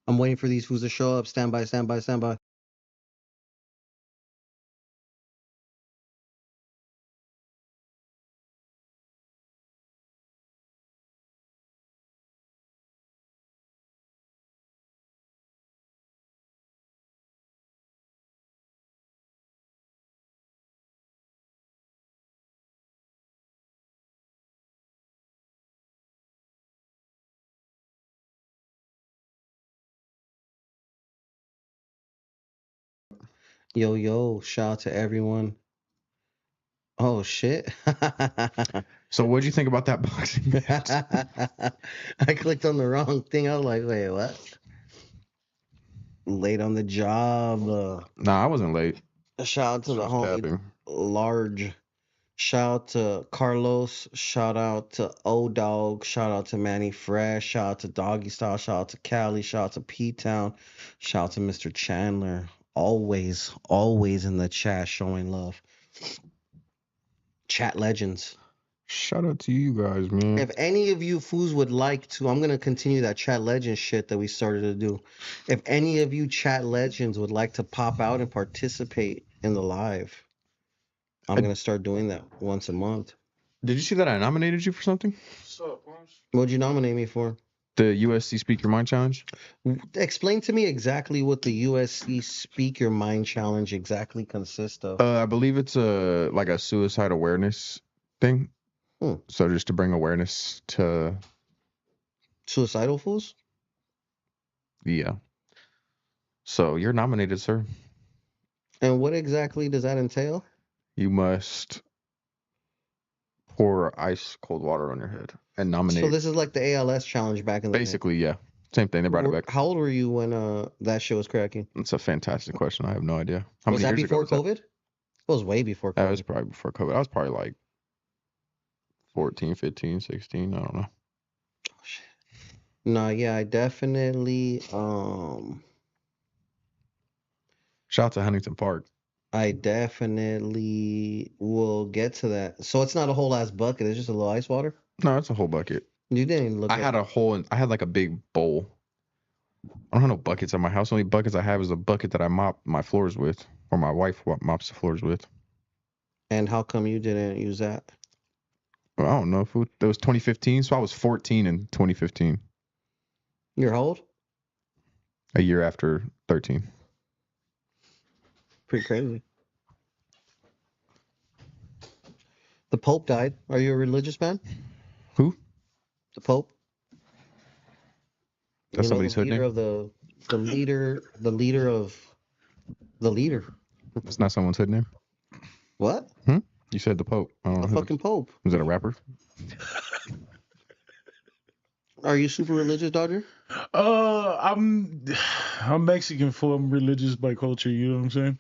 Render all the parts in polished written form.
I'm waiting for these fools to show up. Stand by, stand by, stand by. Yo, yo, shout out to everyone. Oh, shit. So what'd you think about that boxing match? I clicked on the wrong thing. I was like, wait, what? Late on the job. Nah, I wasn't late. Shout out to Just the was homie tapping. Large. Shout out to Carlos. Shout out to O Dog. Shout out to Manny Fresh. Shout out to Doggy Style. Shout out to Cali. Shout out to P Town. Shout out to Mr. Chandler. Always, always in the chat showing love. Chat legends. Shout out to you guys, man. If any of you fools would like to, I'm gonna continue that chat legend shit that we started to do. If any of you chat legends would like to pop out and participate in the live, I'm gonna start doing that once a month. Did you see that I nominated you for something? What'd you nominate me for? The USC Speak Your Mind Challenge? Explain to me exactly what the USC Speak Your Mind Challenge exactly consists of. I believe it's like a suicide awareness thing. So just to bring awareness to Suicidal fools? Yeah. So you're nominated, sir. And what exactly does that entail? You must pour ice cold water on your head and nominate. So this is like the ALS challenge back in the day. Basically, yeah. Same thing. They brought it back. How old were you when that shit was cracking? That's a fantastic question. I have no idea. How many years ago was that? COVID? It was way before COVID. That was probably before COVID. I was probably like 14, 15, 16. I don't know. Oh, shit. No, yeah, I definitely Shout out to Huntington Park. I definitely will get to that. So it's not a whole ass bucket, it's just a little ice water? No, it's a whole bucket. You didn't look I had a whole I had like a big bowl. I don't have no buckets at my house. The only buckets I have is a bucket that I mop my floors with, or my wife mops the floors with. And how come you didn't use that? Well, I don't know. That was 2015, so I was 14 in 2015. You're how old? A year after 13. Pretty crazy. The Pope died. Are you a religious man? Who? The Pope. That's somebody's hood name? The leader of the leader. It's not someone's hood name? What? You said the Pope. I don't know. The fucking Pope. Was that a rapper? Are you super religious, Dodger? I'm Mexican, full. I'm religious by culture. You know what I'm saying?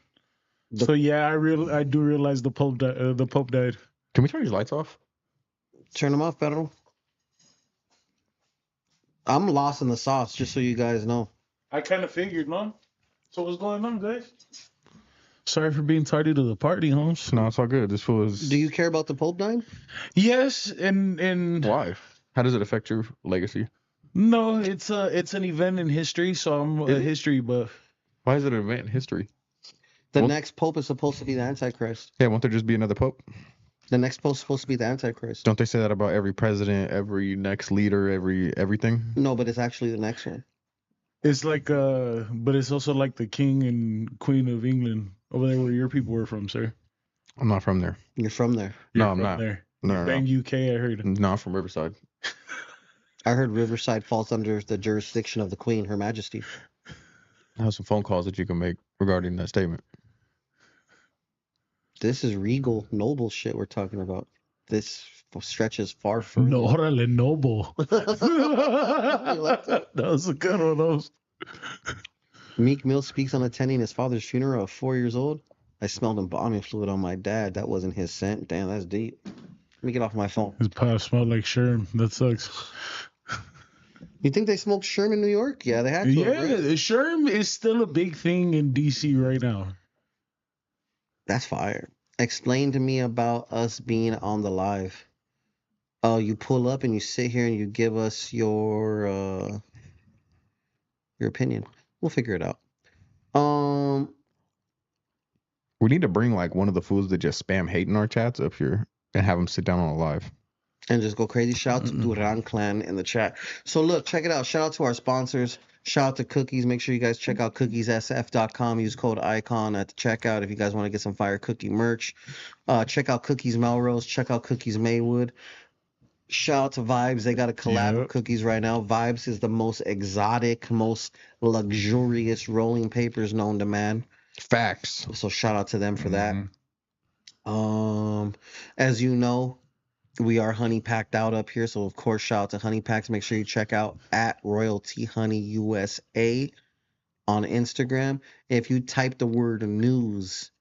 So yeah, I do realize the Pope died. Can we turn these lights off? Turn them off, Pedro. I'm lost in the sauce, just so you guys know. I kind of figured, man. So what's going on, guys? Sorry for being tardy to the party, Holmes. No, it's all good. This was. Do you care about the Pope dying? Yes, and why? How does it affect your legacy? No, it's an event in history, so I'm a history buff. Why is it an event in history? The next Pope is supposed to be the Antichrist. Yeah, won't there just be another Pope? The next Pope's supposed to be the Antichrist. Don't they say that about every president, every next leader, everything? No, but it's actually the next one. It's like but it's also like the King and Queen of England over there where your people were from, sir. I'm not from there. You're from there. No, I'm not. There. No. UK, I heard. No, I'm from Riverside. I heard Riverside falls under the jurisdiction of the Queen, Her Majesty. I have some phone calls that you can make regarding that statement. This is regal, noble shit we're talking about. This stretches far further. No, orale, noble. That was a good one. Those. Meek Mill speaks on attending his father's funeral at 4 years old. I smelled embalming fluid on my dad. That wasn't his scent. Damn, that's deep. Let me get off my phone. His pot smelled like Sherm. That sucks. You think they smoked Sherm in New York? Yeah, they had to. Yeah, right? Sherm is still a big thing in DC right now. That's fire. Explain to me about us being on the live. You pull up and you sit here and you give us your your opinion. We'll figure it out. We need to bring like one of the fools that just spam hate in our chats up here and have them sit down on a live. And just go crazy. Shout out to Duran Clan in the chat. So look, check it out. Shout out to our sponsors. Shout out to Cookies. Make sure you guys check out cookiessf.com. Use code Eyekon at the checkout if you guys want to get some fire cookie merch. Check out Cookies Melrose. Check out Cookies Maywood. Shout out to Vibes. They got a collab with Cookies right now. Vibes is the most exotic, most luxurious rolling papers known to man. Facts. So shout out to them for that. As you know, we are honey packed out up here, so of course shout out to Honey Packs. Make sure you check out at Royalty Honey USA on Instagram. If you type the word news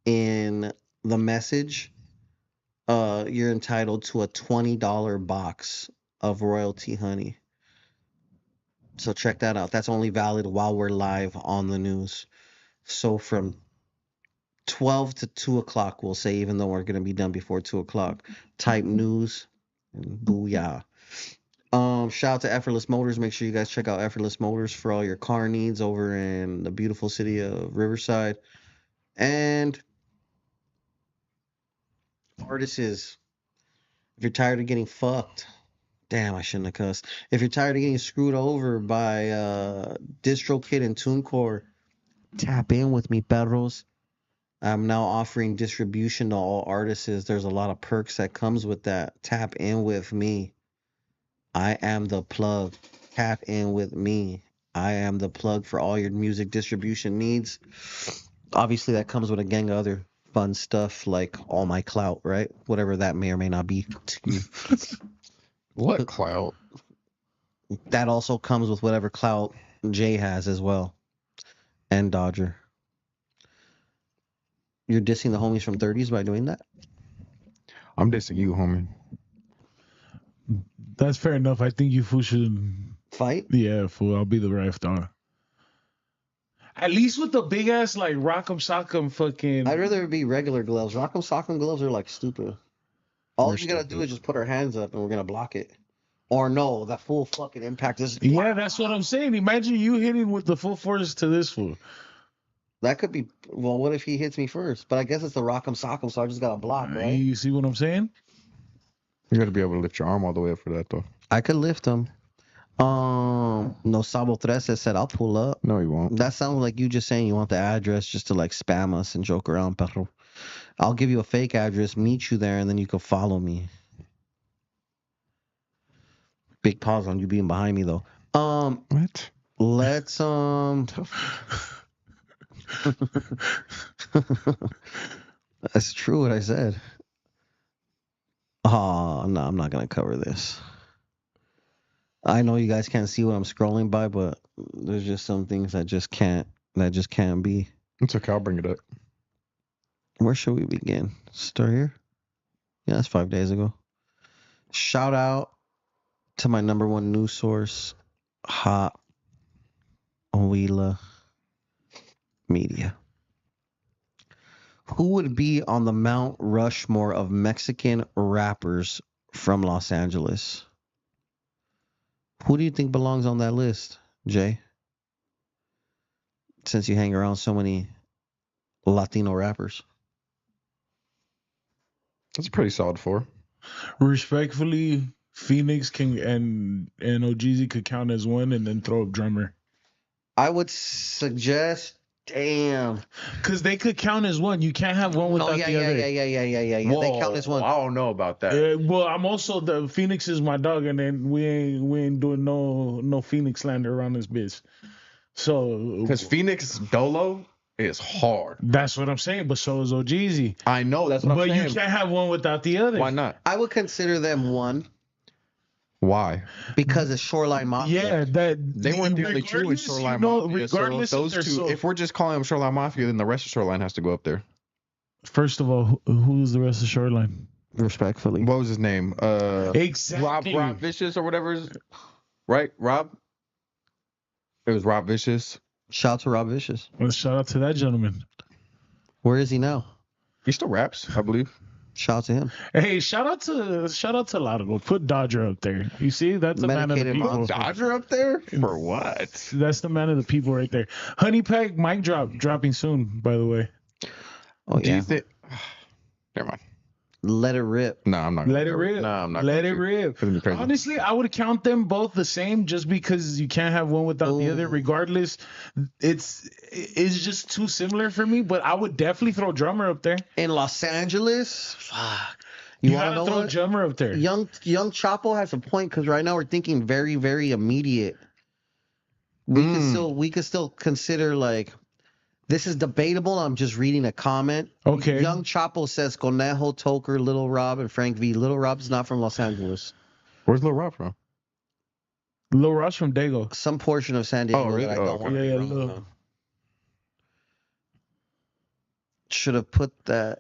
in the message, you're entitled to a $20 box of Royalty Honey. So check that out. That's only valid while we're live on the news. So from 12 to 2 o'clock, we'll say, even though we're going to be done before 2 o'clock, type news and booyah. Shout out to Effortless Motors. Make sure you guys check out Effortless Motors for all your car needs over in the beautiful city of Riverside. And artists, if you're tired of getting fucked, damn, I shouldn't have cussed. If you're tired of getting screwed over by DistroKid and TuneCore, tap in with me, perros. I'm now offering distribution to all artists. There's a lot of perks that comes with that. Tap in with me. I am the plug. Tap in with me. I am the plug for all your music distribution needs. Obviously, that comes with a gang of other fun stuff like all my clout, right? Whatever that may or may not be to you. What clout? That also comes with whatever clout Jay has as well. And Dodger. You're dissing the homies from 30s by doing that? I'm dissing you, homie. That's fair enough. I think you fool should fight. Yeah, fool. I'll be the ref, dog. At least with the big ass like rock'em sock'em fucking. I'd rather it be regular gloves. Rock'em sock'em gloves are like stupid. All you gotta do is just put our hands up and we're gonna block it. Or no, that full fucking impact is. Yeah, that's what I'm saying. Imagine you hitting with the full force to this fool. That could be. Well, what if he hits me first? But I guess it's the rock'em sock'em, so I just gotta block, right? You see what I'm saying? You gotta be able to lift your arm all the way up for that, though. I could lift him. No Sabo Trece said I'll pull up. No, you won't. That sounds like you just saying you want the address just to like spam us and joke around, perro. I'll give you a fake address, meet you there, and then you can follow me. Big pause on you being behind me though. What? Let's That's true what I said. Oh, no, I'm not gonna cover this. I know you guys can't see what I'm scrolling by, but there's just some things that just can't be. It's okay, I'll bring it up. Where should we begin? Start here? Yeah, that's 5 days ago. Shout out to my number one news source, Hot Wheeler Media. Who would be on the Mount Rushmore of Mexican rappers from Los Angeles? Who do you think belongs on that list, Jay? Since you hang around so many Latino rappers. That's a pretty solid 4. Respectfully, Phoenix can and OGZ could count as 1 and then throw up drummer. I would suggest, damn. Because they could count as 1. You can't have one without the other. Yeah. Whoa, They count as 1. I don't know about that. Well, I'm also the Phoenix is my dog, and then we ain't doing no Phoenix slander around this bitch. So Because Phoenix Dolo is hard. That's what I'm saying. But so is OGZ. I know, that's what I'm saying. But you can't have one without the other. Why not? I would consider them 1 Why? because it's Shoreline Mafia. Yeah, that They weren't the only 2 in Shoreline Mafia. So regardless those if they're 2, if we're just calling them Shoreline Mafia, then the rest of Shoreline has to go up there. First of all, who's the rest of Shoreline? Respectfully. What was his name? Exactly. Rob Vicious or whatever. Right? Rob? It was Rob Vicious. Shout out to Rob Vicious. Let's shout out to that gentleman. Where is he now? He still raps, I believe. Shout out to him. Hey, shout out to Latigo. Put Dodger up there. You see, that's a man of the Medicated people. monster. Dodger up there for what? That's the man of the people right there. Honey Pack mic dropping soon, by the way. Oh Do yeah. you think? Never mind. Let it rip. No, I'm not. Let it rip. No, I'm not. Let going it to. rip. It's gonna be crazy. Honestly, I would count them both the same just because you can't have one without the other. Ooh. Regardless, it's just too similar for me. But I would definitely throw Drummer up there. In Los Angeles, fuck. You You want to gotta know throw what? Drummer up there. Young Chapo has a point because right now we're thinking very, very immediate. We could still consider like this is debatable. I'm just reading a comment. Okay. Young Chapo says Conejo, Toker, Little Rob, and Frank V. Little Rob's not from Los Angeles. Where's Lil Rob from? Lil Ross from Dago. Some portion of San Diego Oh, really? that I Oh, don't okay. want to Yeah, be yeah, wrong Lil. on. Should have put that.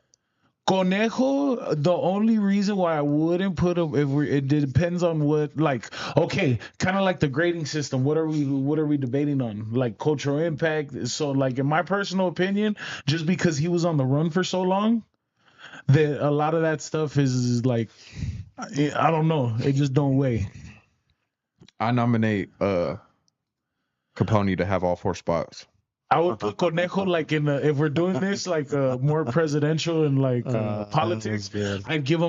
Conejo, the only reason why I wouldn't put him it depends on what, like, okay, kind of like the grading system. What are we debating on? Like cultural impact. So like in my personal opinion, just because he was on the run for so long, that a lot of that stuff is like, I don't know, it just don't weigh. I nominate Capone to have all 4 spots. I would put Conejo like if we're doing this like more presidential and like politics, I'd give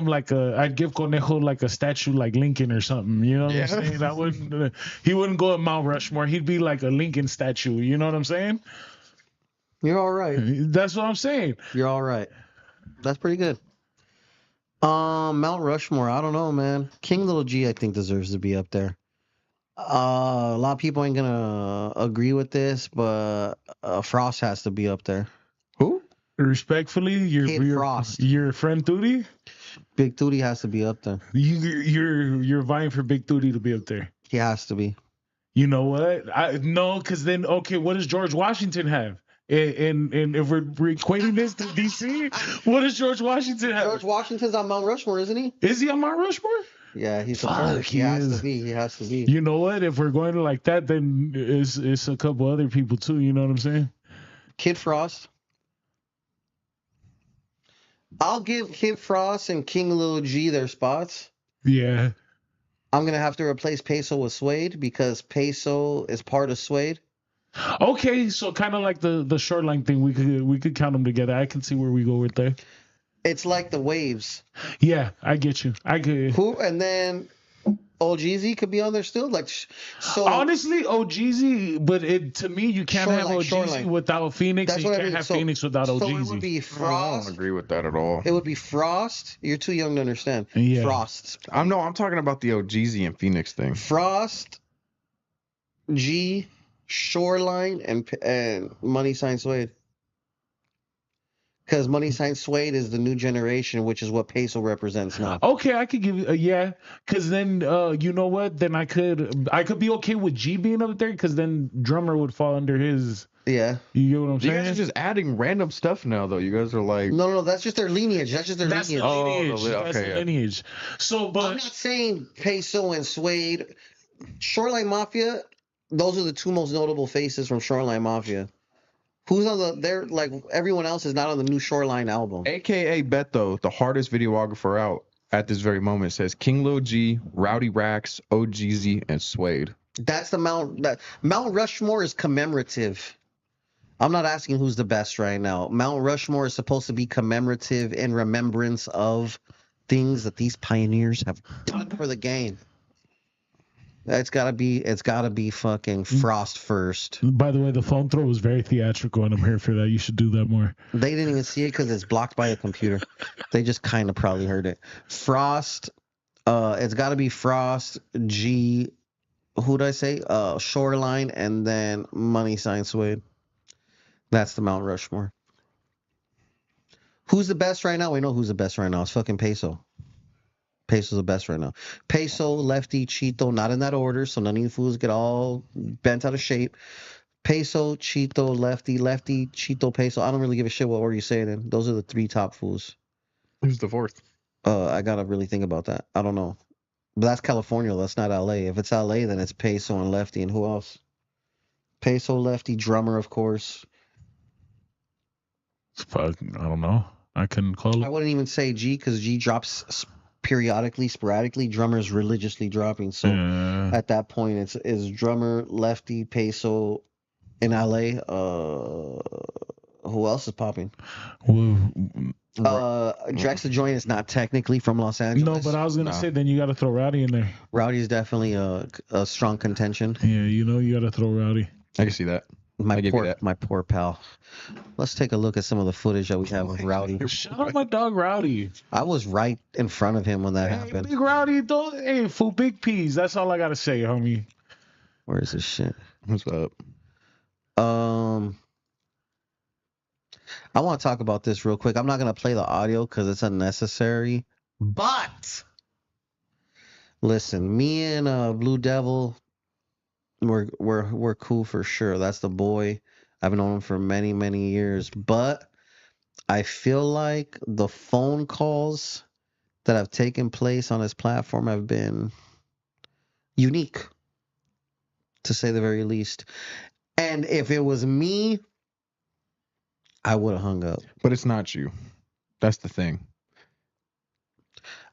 Conejo like a statue like Lincoln or something. You know what I'm saying? I wouldn't. He wouldn't go at Mount Rushmore. He'd be like a Lincoln statue. You know what I'm saying? You're all right. That's what I'm saying. You're all right. That's pretty good. Mount Rushmore. I don't know, man. King Little G, I think deserves to be up there. A lot of people ain't gonna agree with this, but Frost has to be up there. Who? Respectfully, Kid Frost. your friend Tootie, Big Tootie has to be up there. you're vying for Big Tootie to be up there. He has to be. You know what? No, because then okay, what does George Washington have? And if we're equating this to DC, what does George Washington have? George Washington's on Mount Rushmore, isn't he? Is he on Mount Rushmore? Yeah, he's the Fuck, first. He he has is. to be. He has to be. You know what? If we're going to like that, then it's a couple other people too. You know what I'm saying? Kid Frost. I'll give Kid Frost and King Lil G their spots. Yeah. I'm gonna have to replace Peysoh with Suede because Peysoh is part of Suede. Okay, so kind of like the shoreline thing, we could count them together. I can see where we go with that. It's like the waves. Yeah, I get you. I get. Who and then OGZ could be on there still. Like so. Honestly, OGZ, but to me, you can't have OGZ Shoreline. without Phoenix. That's And you what I can't mean. have So- Phoenix without OGZ. So it would be I don't Frost. agree with that at all. It would be Frost. You're too young to understand. Yeah. Frost. I'm talking about the OGZ and Phoenix thing. Frost. G. Shoreline and Money Sign Suede. Because Money Sign Suede is the new generation, which is what Peysoh represents now. Okay, I could give you yeah, because then you know what? Then I could be okay with G being up there, because then Drummer would fall under his. Yeah. You get what I'm You guys saying? are just adding random stuff now, though. You guys are like, No, that's just their lineage. That's just their That's the lineage. lineage. Oh, That's okay, the yeah. lineage. So, I'm but not saying Peysoh and Suede. Shoreline Mafia, those are the two most notable faces from Shoreline Mafia. Who's on they're like, everyone else is not on the new Shoreline album. AKA Beto, the hardest videographer out at this very moment, says King Lil G, Rowdy Rax, OGZ, and Suede. That's the Mount Rushmore is commemorative. I'm not asking who's the best right now. Mount Rushmore is supposed to be commemorative in remembrance of things that these pioneers have done for the game. It's gotta be fucking Frost first. by the way, the phone throw was very theatrical, and I'm here for that. You should do that more. They didn't even see it because it's blocked by a computer. They just kind of probably heard it. Frost, it's gotta be Frost, G, who'd I say? Shoreline, and then Money Sign Suede. That's the Mount Rushmore. Who's the best right now? We know who's the best right now. It's fucking Peysoh. Peysoh's the best right now. Peysoh, Lefty, Cheeto, not in that order, so none of you fools get all bent out of shape. Peysoh, Cheeto, Lefty, Cheeto, Peysoh. I don't really give a shit what order you say it in. Those are the three top fools. Who's the fourth? I gotta really think about that. I don't know. But that's California. That's not LA. If it's LA, then it's Peysoh and Lefty, and who else? Peysoh, Lefty, Drummer, of course. Fuck, I don't know. I couldn't call I it. wouldn't even say G because G drops periodically, sporadically. Drummer's religiously dropping. So Yeah. at that point, it's drummer, Lefty, Peysoh in LA. Who else is popping? Well, Drex the Joint is not technically from Los no, Angeles. but I was gonna No. say then you got to throw Rowdy in there. Rowdy is definitely a strong contention. Yeah, you know you got to throw Rowdy. I can see that. I My give you poor, that. my poor pal. Let's take a look at some of the footage that we have with Rowdy. Shout out my dog Rowdy. I was right in front of him when that Hey, happened. big Rowdy, though. Hey, full big peas. That's all I gotta say, homie. Where is this shit? What's up? I want to talk about this real quick. I'm not gonna play the audio because it's unnecessary. But listen, me and Blue Devil, we're cool for sure. That's the boy. I've known him for many, many years. But I feel like the phone calls that have taken place on his platform have been unique, to say the very least. And if it was me, I would have hung up. But it's not you. That's the thing.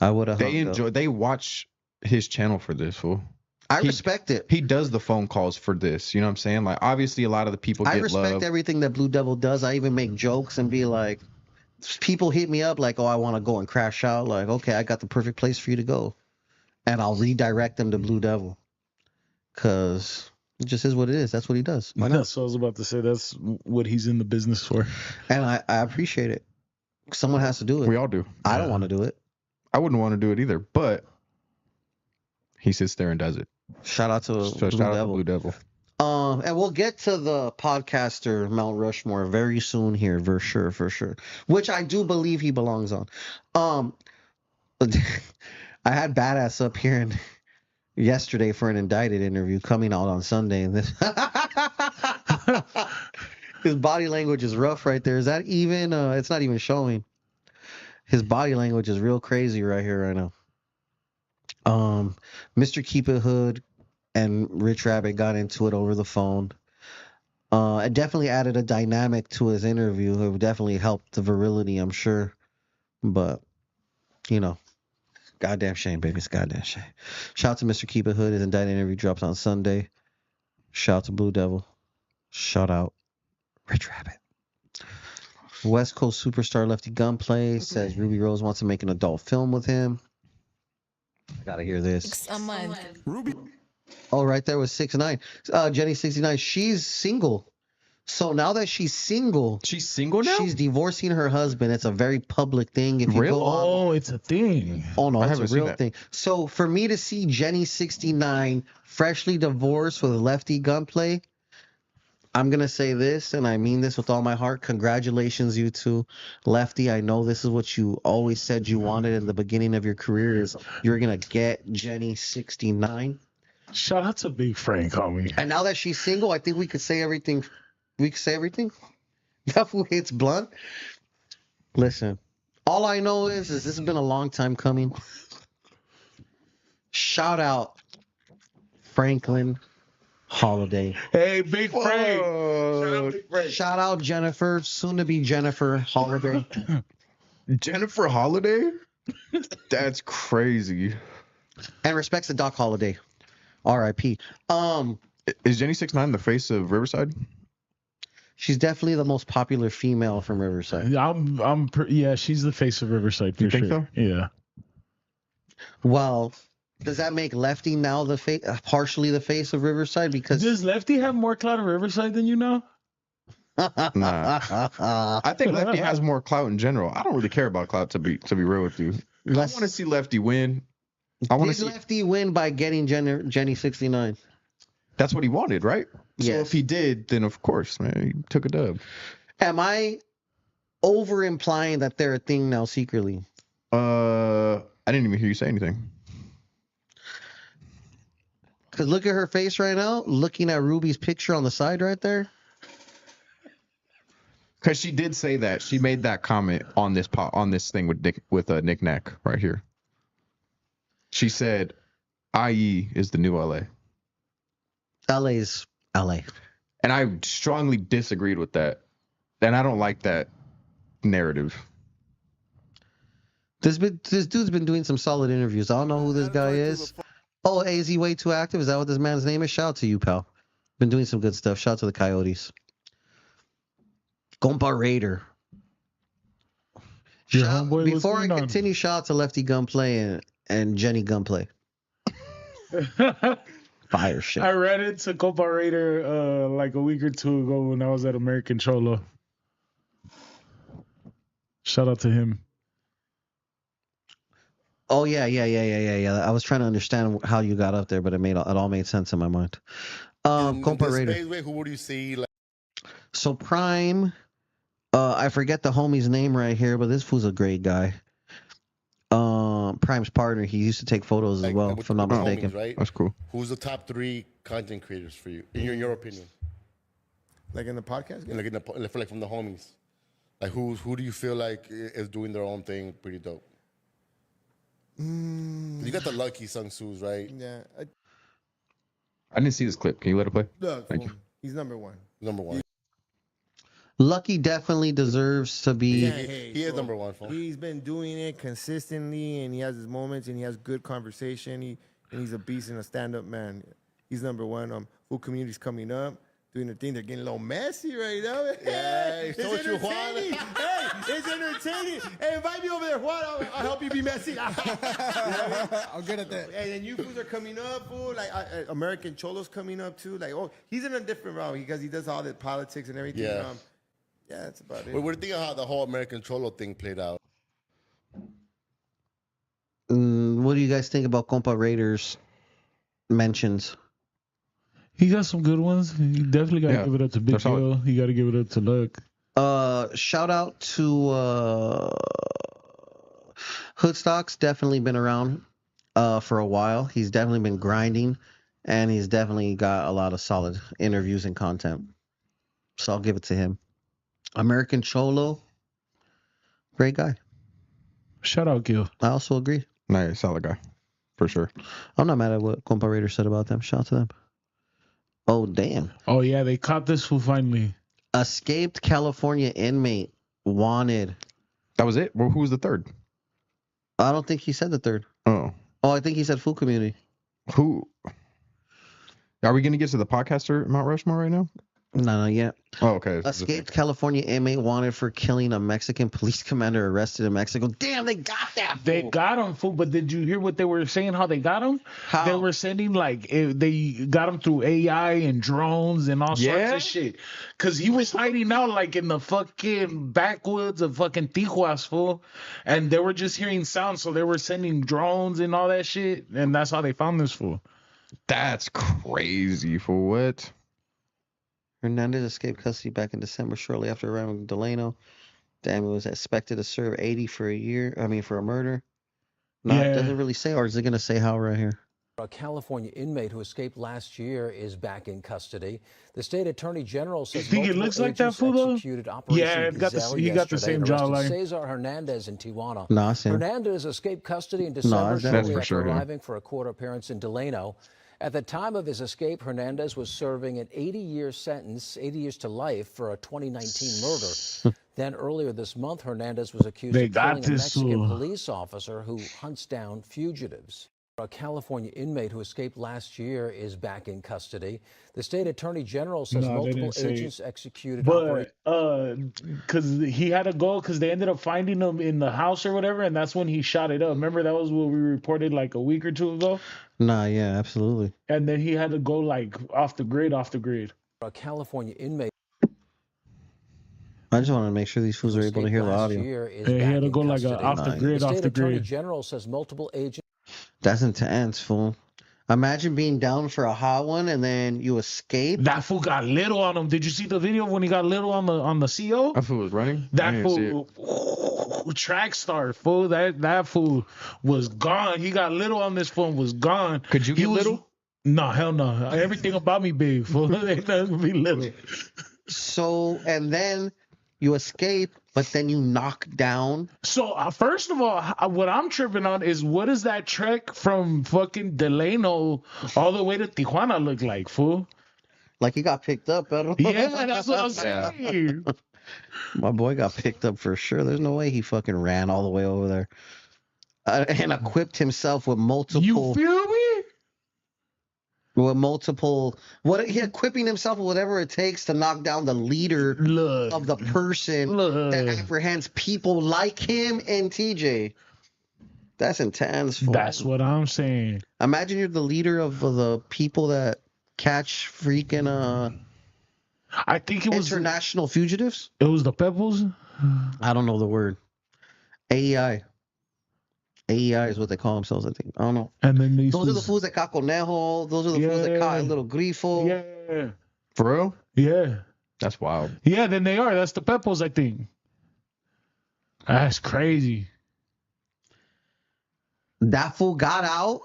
I would have They hung enjoy. up. They watch his channel for this fool. I he- respect it. He does the phone calls for this. You know what I'm saying? Like obviously a lot of the people I get respect love. everything that Blue Devil does. I even make jokes and be like, people hit me up like, oh, I want to go and crash out. Like, okay, I got the perfect place for you to go. And I'll redirect them to Blue Devil. Because it just is what it is. That's what he does. Why not? That's what I was about to say. That's what he's in the business for. And I appreciate it. Someone has to do it. We all do. I don't want to do it. I wouldn't want to do it either, but he sits there and does it. Shout out to So Blue shout out to Devil. Blue Devil. And we'll get to the podcaster Mount Rushmore very soon here, for sure. Which I do believe he belongs on. I had Badass up here yesterday for an indicted interview coming out on Sunday, and this his body language is rough right there. Is that even? It's not even showing. His body language is real crazy right here right now. Mr. Keep It Hood and Rich Rabbit got into it over the phone. It definitely added a dynamic to his interview. It definitely helped the virility, I'm sure. But, you know, goddamn shame, baby. It's goddamn shame. Shout out to Mr. Keep It Hood. His indicted interview drops on Sunday. Shout out to Blue Devil. Shout out Rich Rabbit. West Coast superstar Lefty Gunplay says Ruby Rose wants to make an adult film with him. I gotta hear this. A month. Oh, right there was 6ix9ine. Jenny 69. She's single. So now that she's single, She's single now? she's divorcing her husband. It's a very public thing. If you Really? go on, Oh, it's a thing. oh no, I it's haven't a seen real that. thing. So for me to see Jenny 69 freshly divorced with Lefty Gunplay, I'm gonna say this, and I mean this with all my heart. Congratulations, you two, Lefty. I know this is what you always said you wanted in the beginning of your career. Is you're gonna get Jenny 69. Shout out to Big Frank, homie. And now that she's single, I think we could say everything. We could say everything. That fool hits blunt. Listen, all I know is this has been a long time coming. Shout out Franklin Holiday. Hey, Big Frank. Shout out Big Frank. Shout out Jennifer, soon to be Jennifer Holiday. Jennifer Holiday? That's crazy. And respects to Doc Holiday. R.I.P. Is Jenny 6ix9ine the face of Riverside? She's definitely the most popular female from Riverside. Yeah, she's the face of Riverside for You think sure. Yeah. Well, does that make Lefty now the face, partially the face of Riverside? Because Does Lefty have more clout in Riverside than you know? Nah. I think Lefty has more clout in general. I don't really care about clout to be real with you. I want to see Lefty win. I want to Did see. Lefty win by getting Jenny 69? That's what he wanted, right? So Yes. if he did, then of course, man, he took a dub. Am I over implying that they're a thing now secretly? I didn't even hear you say anything. Because look at her face right now, looking at Ruby's picture on the side right there. Because she did say that. She made that comment on this thing with Nick Nack right here. She said, "IE is the new LA," LA's LA. and I strongly disagreed with that. And I don't like that narrative. This dude's been doing some solid interviews. I don't know who this guy is. Oh, is he way too active? Is that what this man's name is? Shout out to you, pal. Been doing some good stuff. Shout out to the Coyotes. Compa Raider. Your homeboy, Before I what's going continue, shout out to Lefty Gunplay and Jenny Gunplay. on? Fire shit. I ran into Copa Raider like a week or two ago when I was at American Cholo. Shout out to him. Oh yeah. I was trying to understand how you got up there, but it all made sense in my mind. Compa Raider. Who would you see? Like, So Prime, I forget the homie's name right here, but this fool's a great guy. Prime's partner, he used to take photos as well, if I'm not mistaken. homies, right? That's cool. Who's the top 3 content creators for you, in your opinion? Like in the podcast? Like from the homies. Like who do you feel like is doing their own thing pretty dope? You got the Lucky Sung Soos, right? Yeah. I didn't see this clip. Can you let it play? Look, Thank you. he's number one. Number 1. Lucky definitely deserves to be. He is number 1. He's been doing it consistently, and he has his moments, and he has good conversation. And he's a beast and a stand-up man. He's number 1. Full community's coming up, doing their thing. They're getting a little messy right now. Yeah, it's so what you, Juan? entertaining. Hey, it's entertaining. Hey, invite me over there, Juan. I'll help you be messy. I'm good at that. Hey, and you fools are coming up, fool. Like American Cholo's coming up too. Like, oh, he's in a different route because he does all the politics and everything. Yeah. Yeah, that's about it. What do you think of how the whole American Cholo thing played out? What do you guys think about Compa Raiders mentions? He got some good ones. You definitely got to give it up to Big Joe. You got to give it up to Luck. Shout out to Hoodstock's definitely been around for a while. He's definitely been grinding, and he's definitely got a lot of solid interviews and content. So I'll give it to him. American Cholo, great guy. Shout out, Gil. I also agree. Nice, solid guy, for sure. I'm not mad at what Compa Raider said about them. Shout out to them. Oh, damn. Oh, yeah, they caught this fool finally. Escaped California inmate wanted. That was it? Well, who was the third? I don't think he said the third. Oh. Oh, I think he said food community. Who? Are we going to get to the podcaster Mount Rushmore right now? No, not yet. Oh, okay. Escaped California inmate wanted for killing a Mexican police commander arrested in Mexico. Damn, they got that. They fool. got him, fool. But did you hear what they were saying? How they got him? How? They were sending they got him through AI and drones and all sorts of shit. Cause he was hiding out like in the fucking backwoods of fucking Tijuas, fool. And they were just hearing sounds, so they were sending drones and all that shit. And that's how they found this fool. That's crazy. For what? Hernandez escaped custody back in December shortly after arriving in Delano. Damn, he was expected to serve 80 for a murder. No, it doesn't really say, or is it going to say how right here? A California inmate who escaped last year is back in custody. The state attorney general says think it looks like that fool though? Yeah, he got the same jawline. Cesar Hernandez in Tijuana. No, it's him. Hernandez escaped custody in December that's shortly for after sure, yeah. arriving for a court appearance in Delano. At the time of his escape, Hernandez was serving an 80-year sentence, 80 years to life, for a 2019 murder. Then earlier this month, Hernandez was accused of killing a Mexican police officer who hunts down fugitives. A California inmate who escaped last year is back in custody. The state attorney general says multiple agents executed. But because he had to go because they ended up finding him in the house or whatever, and that's when he shot it up. Remember that was what we reported like a week or two ago. Nah, yeah, absolutely. And then he had to go like off the grid. A California inmate. I just want to make sure these fools are able to hear the audio. He had to go like off the grid, The off state the attorney grid. general says multiple agents. That's intense, fool. Imagine being down for a hot one and then you escape. That fool got little on him. Did you see the video when he got little on the CO? That fool was running? That fool, track star, fool. That fool was gone. He got little on this phone, was gone. Could you get little? No, hell no. Everything about me big, fool. Ain't nothing be little. So, and then you escape, but then you knock down. So, first of all, what I'm tripping on is what does that trek from fucking Delano all the way to Tijuana look like, fool? Like he got picked up. Yeah, that's what I'm saying. My boy got picked up for sure. There's no way he fucking ran all the way over there. and equipped himself with You multiple feel me? what he equipping himself with whatever it takes to knock down the leader Look, of the person that look. apprehends people like him and TJ. That's intense. Fool. That's what I'm saying. Imagine you're the leader of the people that catch freaking I think it was international fugitives. the Pebbles. I don't know the word. AEI. AEI is what they call themselves, I think. I don't know. And then these Those are the fools that caught Conejo. Those are the fools that caught Yeah. a little Grifo. Yeah. For real? Yeah. That's wild. Yeah, then they are. That's the Pebbles, I think. That's crazy. That fool got out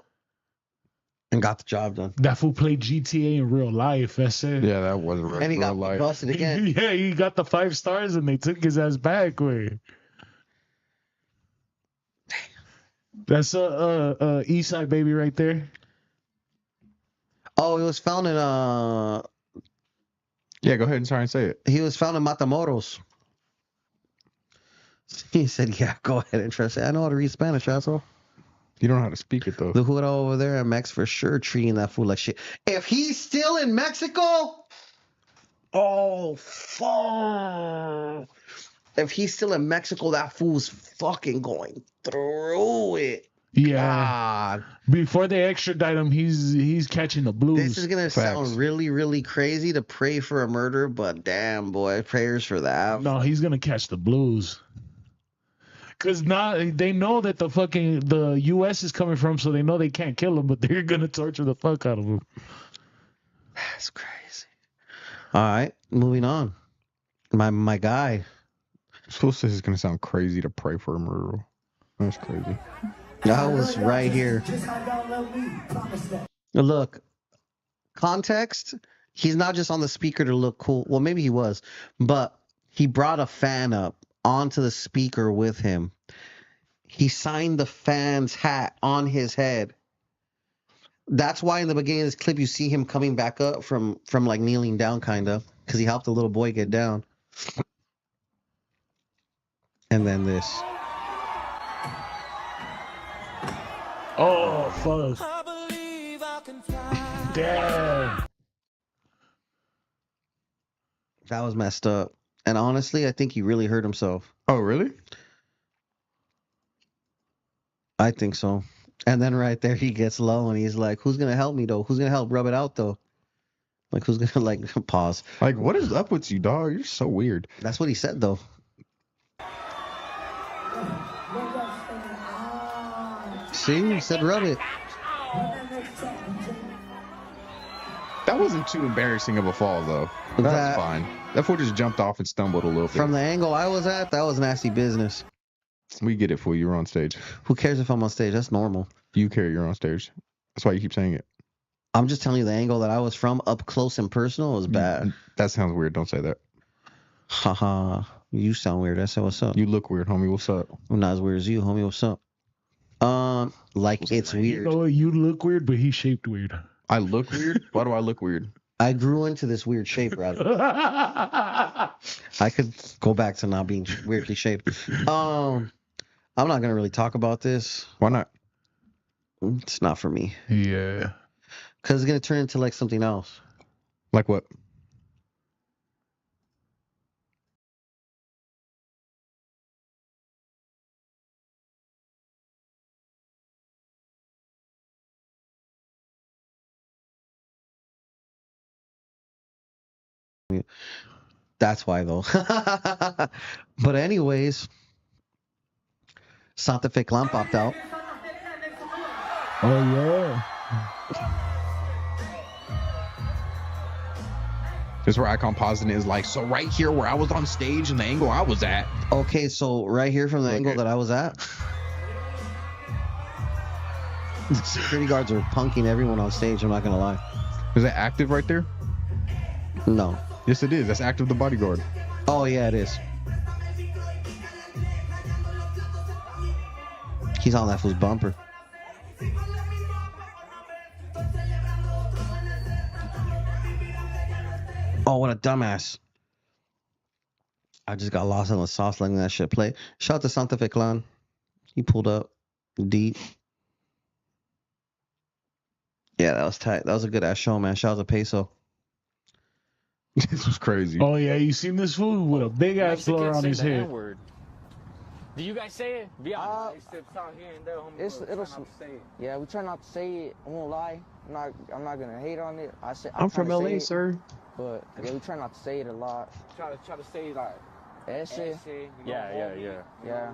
and got the job done. That fool played GTA in real life. That's it. Yeah, that was real, And he got real life. busted again. Yeah, he got the 5 stars and they took his ass back. Wait. That's a East Side baby right there. Oh, he was found in Yeah, go ahead and try and say it. he was found in Matamoros. He said, "Yeah, go ahead and try to say. I know how to read Spanish, asshole." You don't know how to speak it though. The hood over there in Mex for sure treating that fool like shit. If he's still in Mexico, oh fuck! If he's still in Mexico, that fool's fucking going through it. Yeah. God, Before they extradite him, he's catching the blues. this is gonna Facts. sound really, really crazy to pray for a murder, but damn, boy, prayers for that. No, he's gonna catch the blues. Cause now they know that the U.S. is coming from, so they know they can't kill him, but they're gonna torture the fuck out of him. That's crazy. All right, moving on. My guy. School says it's gonna sound crazy to pray for a murderer. That's crazy. I was right here. Look, context. He's not just on the speaker to look cool. Well, maybe he was, but he brought a fan up onto the speaker with him. He signed the fan's hat on his head. That's why in the beginning of this clip you see him coming back up from like kneeling down, kind of, because he helped the little boy get down. And then this. Oh fuck! Damn. That was messed up. And honestly, I think he really hurt himself. Oh, really? I think so. And then right there, he gets low and he's like, "Who's gonna help me though? Who's gonna help rub it out though? Like, who's gonna like pause?" Like, what is up with you, dog? You're so weird. That's what he said though. See, he said, "Rub it." That wasn't too embarrassing of a fall, though. That's That- fine. That fool just jumped off and stumbled a little bit. From the angle I was at, that was nasty business. We get it, fool. You were on stage. Who cares if I'm on stage? That's normal. You carry you're on stage. That's why you keep saying it. I'm just telling you the angle that I was from, up close and personal, was bad. That sounds weird. Don't say that. Haha, you sound weird. I said, "What's up?" You look weird, homie. What's up? I'm not as weird as you, homie. What's up? Like it's You weird. know what? You look weird, but he's shaped weird. I look weird? Why do I look weird? I grew into this weird shape, rather. I could go back to not being weirdly shaped. I'm not gonna really talk about this. Why not? It's not for me Yeah. because it's gonna turn into like something else. Like what? That's why though. But anyways, Santa Fe Clan popped out. Oh yeah. This is where Eyekon pausing is like, so right here where I was on stage and the angle I was at. Okay, so right here from the angle that I was at, the security guards are punking everyone on stage. I'm not gonna lie. Is that active right there? No. Yes, it is. That's active the bodyguard. Oh yeah, it is. He's on that fool's bumper. Oh, what a dumbass. I just got lost in the sauce letting that shit play. Shout out to Santa Fe Clan. He pulled up. Deep. Yeah, that was tight. That was a good ass show, man. Shout out to Peysoh. This was crazy. Oh yeah, you seen this fool with a big ass blower on his head? N-word. Do you guys say it? Be honest. Yeah, we try not to say it. I won't lie. I'm not gonna hate on it. I'm from LA, sir. But yeah, we try not to say it a lot. Try to say like. Ese. Yeah.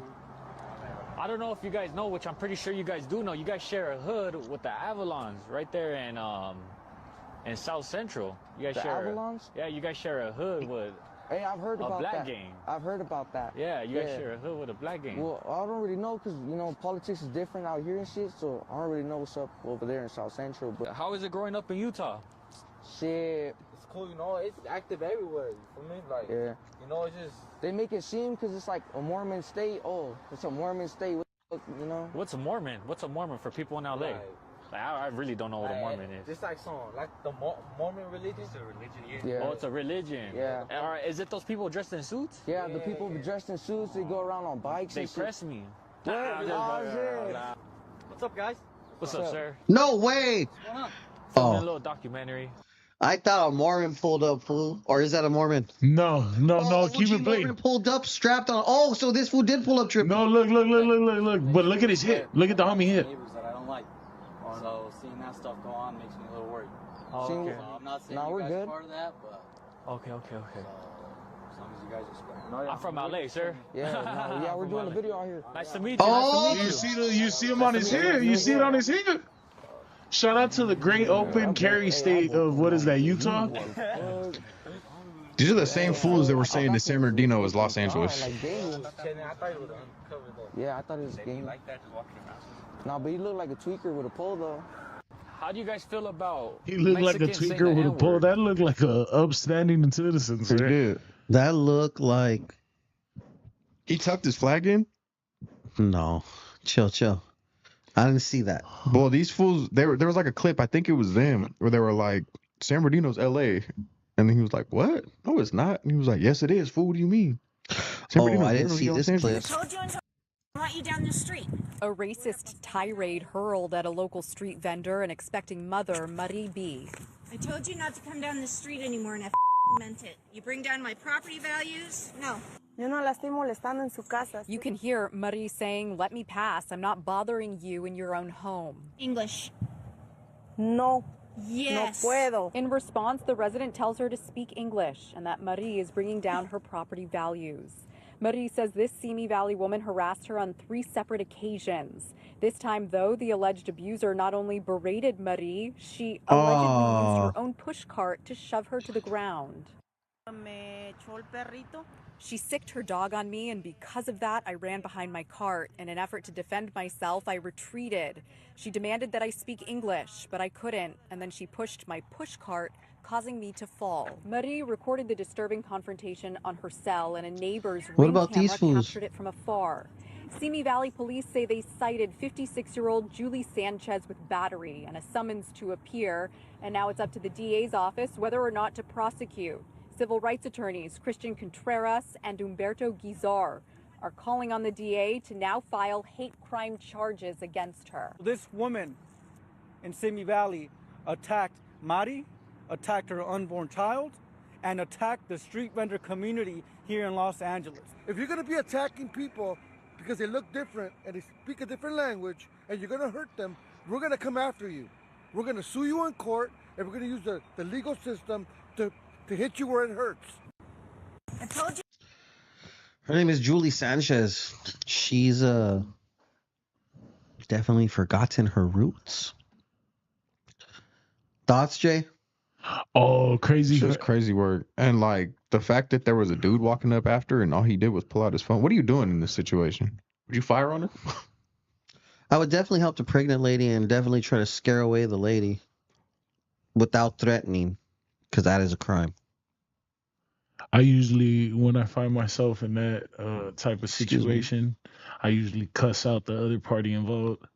I don't know if you guys know, which I'm pretty sure you guys do know. You guys share a hood with the Avalons right there in South Central. You guys share Avalons? Yeah, you guys share a hood with. Hey, I've heard about black that. gang. I've heard about that. Yeah, you guys share a hood with a black gang. Well, I don't really know because, you know, politics is different out here and shit, so I don't really know what's up over there in South Central. But how is it growing up in Utah? Shit. It's cool, you know, it's active everywhere, you feel me? Like, yeah. You know, it's just... They make it seem because it's like a Mormon state. Oh, it's a Mormon state, you know? What's a Mormon? What's a Mormon for people in LA? Like I really don't know what a Mormon is. Just like the Mormon religion. It's a religion, yeah. Oh, it's a religion. Yeah. All right, is it those people dressed in suits? Yeah, the people dressed in suits, they go around on bikes. They press me. What? What's up, guys? What's up, sir? No way. What's going on? Filming a little documentary. I thought a Mormon pulled up, fool. Or is that a Mormon? No. Keep it Mormon pulled up, strapped on. Oh, so this fool did pull up tripping. No, look. But look at his hip. Look at the homie hip. Neighbors that I don't like. So seeing that stuff go on makes me a little worried. Oh, okay. So I'm not saying we're you guys good. are part of that, but... Okay. So, as long as you guys respect. I'm from LA, sir. Yeah, we're doing a video out here. Nice to meet you. Oh, nice to meet you. You see him on his hair. You see it on his hair. Shout out to the great open carry state of, what is that, Utah? These are the same fools that were saying that San Bernardino is Los Angeles. Yeah, I thought it was game. Nah, but he looked like a tweaker with a pole, though. How do you guys feel about He looked like a Mexicans saying tweaker the with a pole. N-word? That looked like a upstanding citizen, He sir. did. that looked like... He tucked his flag in. No. Chill. I didn't see that. Well, these fools, there was like a clip, I think it was them, where they were like, San Bernardino's LA. And then he was like, what? No, it's not. And he was like, yes, it is. Fool, what do you mean? San Oh, Bernardino's I didn't literally see Los this Angeles. clip. Told you until I brought you down the street. A racist tirade hurled at a local street vendor and expecting mother Marie B. I told you not to come down the street anymore, and I meant it. You bring down my property values? No. Yo no la estoy molestando en su casa. You can hear Marie saying, let me pass. I'm not bothering you in your own home. English. No. Yes. No puedo. In response, the resident tells her to speak English and that Marie is bringing down her property values. Marie says this Simi Valley woman harassed her on 3 separate occasions. This time, though, the alleged abuser not only berated Marie, she allegedly used her own push cart to shove her to the ground. She sicked her dog on me, and because of that, I ran behind my cart. In an effort to defend myself, I retreated. She demanded that I speak English, but I couldn't, and then she pushed my push cart, causing me to fall. Marie recorded the disturbing confrontation on her cell, and a neighbor's ring camera captured it from afar. Simi Valley police say they cited 56-year-old Julie Sanchez with battery and a summons to appear, and now it's up to the DA's office whether or not to prosecute. Civil rights attorneys Christian Contreras and Humberto Guizar are calling on the DA to now file hate crime charges against her. This woman in Simi Valley attacked Mari, attacked her unborn child, and attacked the street vendor community here in Los Angeles. If you're going to be attacking people because they look different and they speak a different language and you're going to hurt them, we're going to come after you. We're going to sue you in court, and we're going to use the legal system to hit you where it hurts. I told you. Her name is Julie Sanchez. She's definitely forgotten her roots. Thoughts, Jay? Oh, crazy. Just crazy work. And like the fact that there was a dude walking up after and all he did was pull out his phone. What are you doing in this situation? Would you fire on her? I would definitely help the pregnant lady and definitely try to scare away the lady without threatening, because that is a crime. I usually, when I find myself in that type of situation, I usually cuss out the other party involved.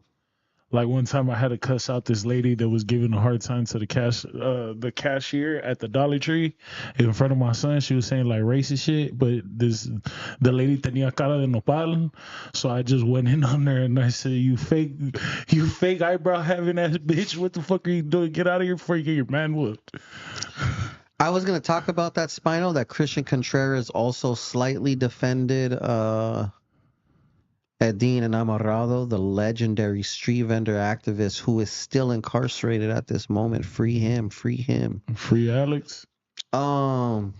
Like one time I had to cuss out this lady that was giving a hard time to the cashier at the Dollar Tree in front of my son. She was saying like racist shit, but the lady tenía cara de nopal. So I just went in on her and I said, you fake eyebrow having ass bitch, what the fuck are you doing? Get out of here before you get your man whooped. I was gonna talk about that, Spinal, that Christian Contreras also slightly defended Edin Enamorado, the legendary street vendor activist who is still incarcerated at this moment. Free him, free him. Free Alex. Yeah,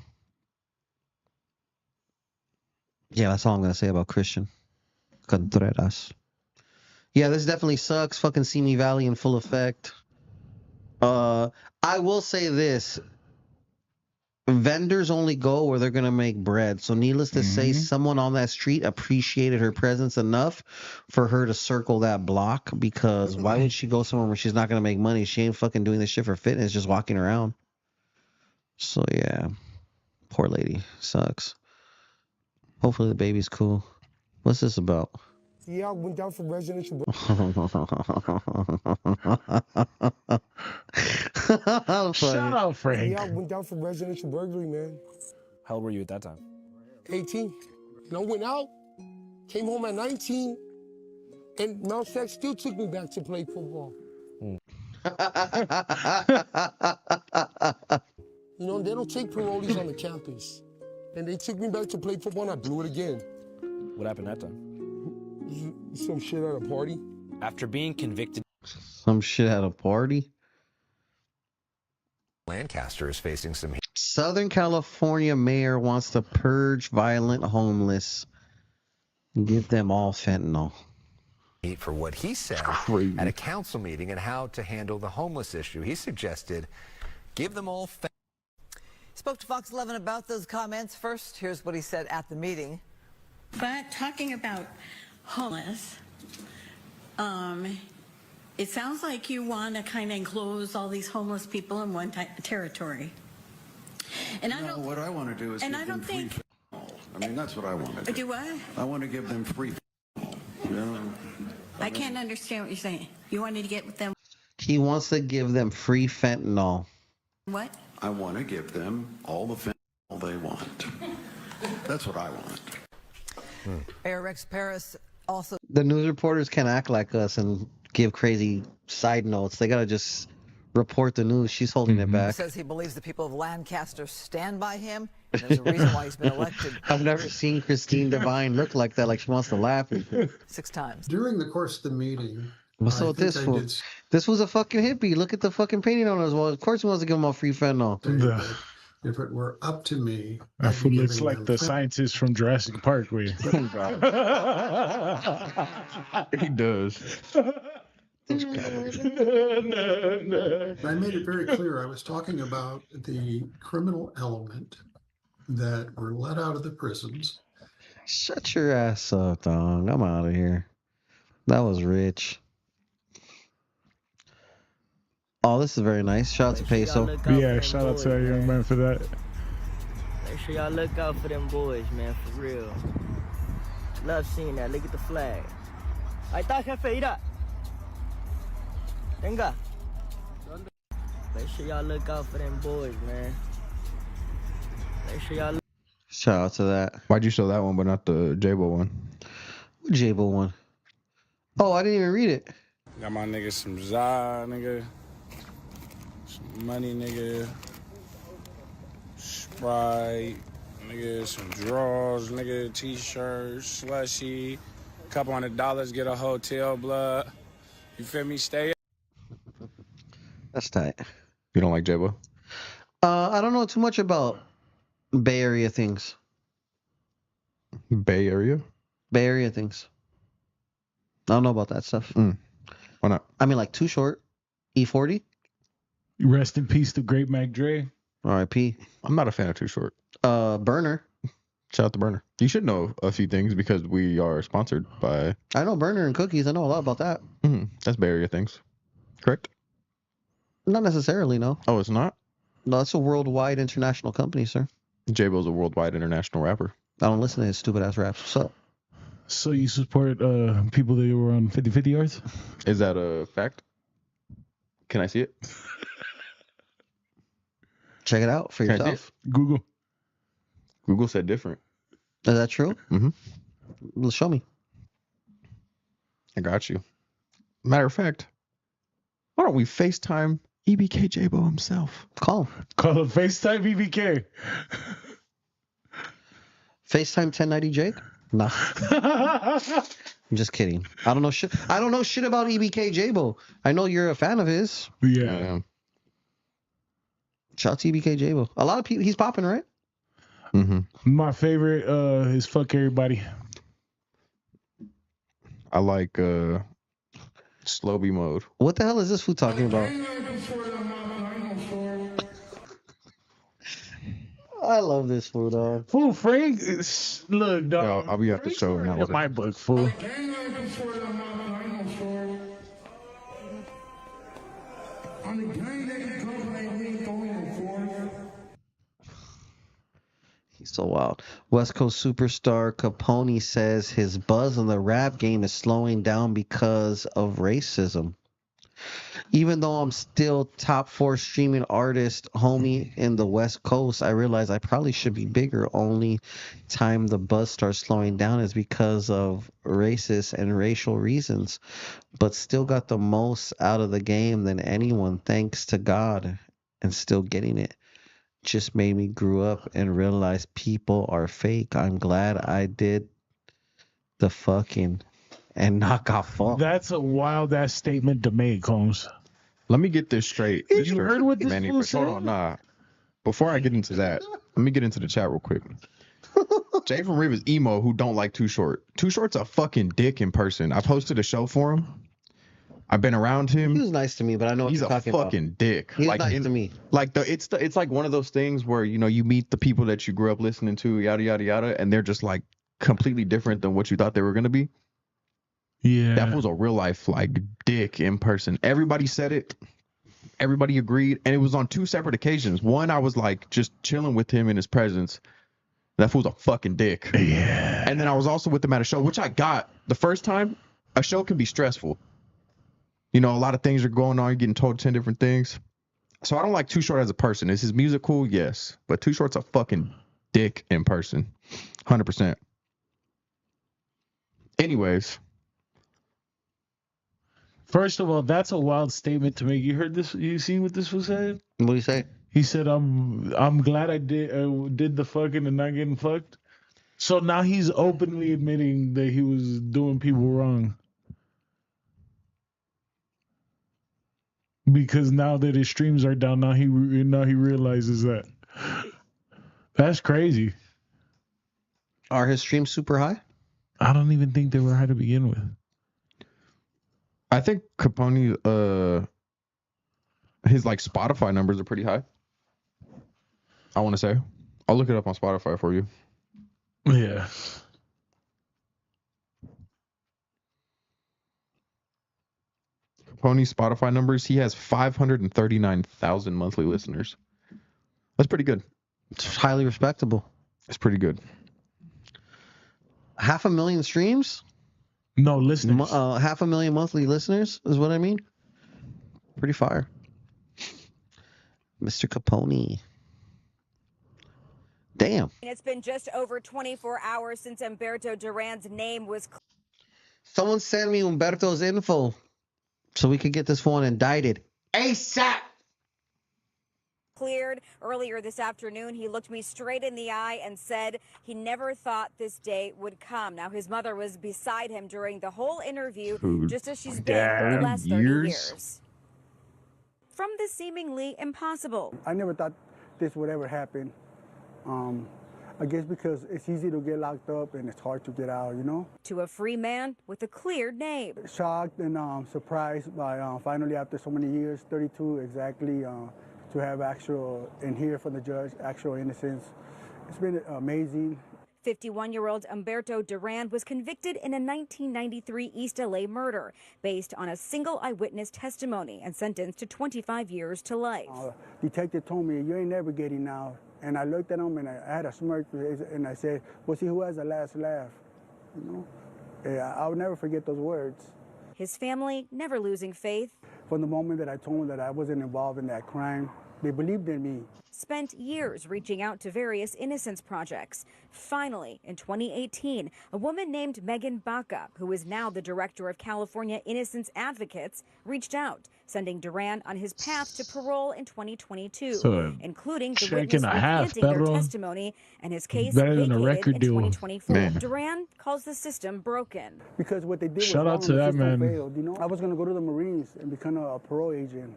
that's all I'm gonna say about Christian Contreras. Yeah, this definitely sucks. Fucking Simi Valley in full effect. I will say this. Vendors only go where they're gonna make bread. So needless to say, someone on that street appreciated her presence enough for her to circle that block, because why would she go somewhere where she's not gonna make money? She ain't fucking doing this shit for fitness, just walking around. So yeah. Poor lady. Sucks. Hopefully the baby's cool. What's this about? Yeah, I went down for residential. Shut up, Frank. Yeah, I went down for residential burglary, man. How old were you at that time? 18. And I went out, came home at 19, and Melchek still took me back to play football. You know, they don't take parolees on the campus. And they took me back to play football, and I blew it again. What happened that time? Some shit at a party. After being convicted. Some shit at a party? Lancaster is facing some heat. Southern California mayor wants to purge violent homeless. Give them all fentanyl. For what he said at a council meeting and how to handle the homeless issue. He suggested give them all fentanyl. Spoke to Fox 11 about those comments. First, here's what he said at the meeting. But talking about homeless, it sounds like you want to kind of enclose all these homeless people in one territory. And I don't. What I want to do is give them free fentanyl. I mean, that's what I want to do. Do what? I want to give them free fentanyl. You know? I can't understand what you're saying. You wanted to get them. He wants to give them free fentanyl. What? I want to give them all the fentanyl they want. That's what I want. Mayor Rex Paris also. The news reporters can't act like us and give crazy side notes. They gotta just report the news. She's holding it back. Says he believes the people of Lancaster stand by him. And there's a reason why he's been elected. I've never seen Christine Devine look like that, like she wants to laugh. 6 times. During the course of the meeting, What's up with this fool? This was a fucking hippie. Look at the fucking painting on his wall. Of course he wants to give him all free fentanyl. If it were up to me, that fool looks like the scientist from Jurassic Park. He does. I made it very clear I was talking about the criminal element that were let out of the prisons. Shut your ass up, dog. I'm out of here. That was rich. Oh, this is very nice. Shout out to Peysoh. Yeah, shout out to that young man for that. Make sure y'all look out for them boys, man, for real. Love seeing that. Look at the flag. Ahí está, jefe, mira. Venga. Make sure y'all look out for them boys, man. Make sure y'all look. Shout out to that. Why'd you show that one but not the J-Bo one? What J-Bo one? Oh, I didn't even read it. Got my nigga some za, nigga. Some money, nigga. Sprite, nigga. Some drawers, nigga. T-shirts, slushy. Couple $100, get a hotel, blood. You feel me? Stay. That's tight. You don't like J-Bo? I don't know too much about Bay Area things. Bay Area? Bay Area things. I don't know about that stuff. Why not? I mean, like Too Short, E40. Rest in peace to Great Mac Dre. R.I.P. I'm not a fan of Too Short. Burner. Shout out to Burner. You should know a few things because we are sponsored by. I know Burner and Cookies. I know a lot about that. That's Bay Area things. Correct? Not necessarily, no. Oh, it's not? No, it's a worldwide international company, sir. J-Bo's a worldwide international rapper. I don't listen to his stupid ass raps. What's up? So you support people that were on 50-50 yards? Is that a fact? Can I see it? Check it out for Can I see yourself. Google. Google said different. Is that true? Mm-hmm. Well, show me. I got you. Matter of fact, why don't we FaceTime EBK Jabo himself? Call him. Call him FaceTime EBK. FaceTime 1090 Jake? Nah. I'm just kidding. I don't know shit. I don't know shit about EBK Jabo. I know you're a fan of his. Yeah. Shout out to EBK Jabo. A lot of people. He's popping, right? Mm-hmm. My favorite is Fuck Everybody. I like Slowby Mode. What the hell is this fool talking about? I love this fool, dog. Fool, Frank, look, dog. Yo, I'll be at the show now. My book, fool. He's so wild. West Coast superstar Capone says his buzz in the rap game is slowing down because of racism. Even though I'm still top 4 streaming artist, homie, in the West Coast, I realize I probably should be bigger. Only time the buzz starts slowing down is because of racist and racial reasons. But still got the most out of the game than anyone, thanks to God, and still getting it. Just made me grew up and realize people are fake. I'm glad I did the fucking and not got fucked. That's a wild ass statement to make, Combs. Let me get this straight. You heard what this fool said? Hold on, nah. Before I get into that, let me get into the chat real quick. Jay from Rivers emo who don't like Too Short. Too Short's a fucking dick in person. I've hosted a show for him. I've been around him. He was nice to me, but I know what He's you're a talking fucking about. dick. He's nice to me. Like it's like one of those things where you meet the people that you grew up listening to, yada yada yada, and they're just like completely different than what you thought they were gonna be. Yeah, that was a real life like dick in person. Everybody said it. Everybody agreed, and it was on 2 separate occasions. One, I was like just chilling with him in his presence. That fool's a fucking dick. Yeah. And then I was also with him at a show, which I got the first time. A show can be stressful. A lot of things are going on. You're getting told 10 different things. So I don't like Too Short as a person. Is his music cool? Yes. But Too Short's a fucking dick in person. 100%. Anyways. First of all, that's a wild statement to make. You heard this? You seen what this fool said? What do you say? He said, "I'm glad I did the fucking and not getting fucked." So now he's openly admitting that he was doing people wrong. Because now that his streams are down, now he realizes that. That's crazy. Are his streams super high? I don't even think they were high to begin with. I think Capone, his like Spotify numbers are pretty high. I want to say. I'll look it up on Spotify for you. Yeah. Capone's Spotify numbers, he has 539,000 monthly listeners. That's pretty good. It's highly respectable. It's pretty good. 500,000 streams? No, listeners. 500,000 monthly listeners is what I mean. Pretty fire. Mr. Capone. Damn. It's been just over 24 hours since Humberto Duran's name was Someone send me Humberto's info so we could get this one indicted. ASAP. cleared. Earlier this afternoon, he looked me straight in the eye and said he never thought this day would come. Now, his mother was beside him during the whole interview, just as she's been for the last 30 years. From the seemingly impossible. I never thought this would ever happen. I guess because it's easy to get locked up and it's hard to get out, you know? To a free man with a cleared name. Shocked and surprised by finally, after so many years, 32 exactly, to have actual, and hear from the judge, actual innocence. It's been amazing. 51-year-old Humberto Duran was convicted in a 1993 East LA murder based on a single eyewitness testimony and sentenced to 25 years to life. Detective told me, you ain't never getting out. And I looked at him and I had a smirk and I said, we'll see who has the last laugh, you know? I'll never forget those words. His family never losing faith. From the moment that I told them that I wasn't involved in that crime, they believed in me. Spent years reaching out to various innocence projects. Finally, in 2018, a woman named Megan Baca, who is now the director of California Innocence Advocates, reached out, sending Duran on his path to parole in 2022, So, including the check witness and a half, recanting their perro. testimony and his case Better than a vacated record in deal. 2024. Man. Duran calls the system broken. Because what they did Shout was out wrong, to the that system man. failed. You know, I was going to go to the Marines and become a parole agent,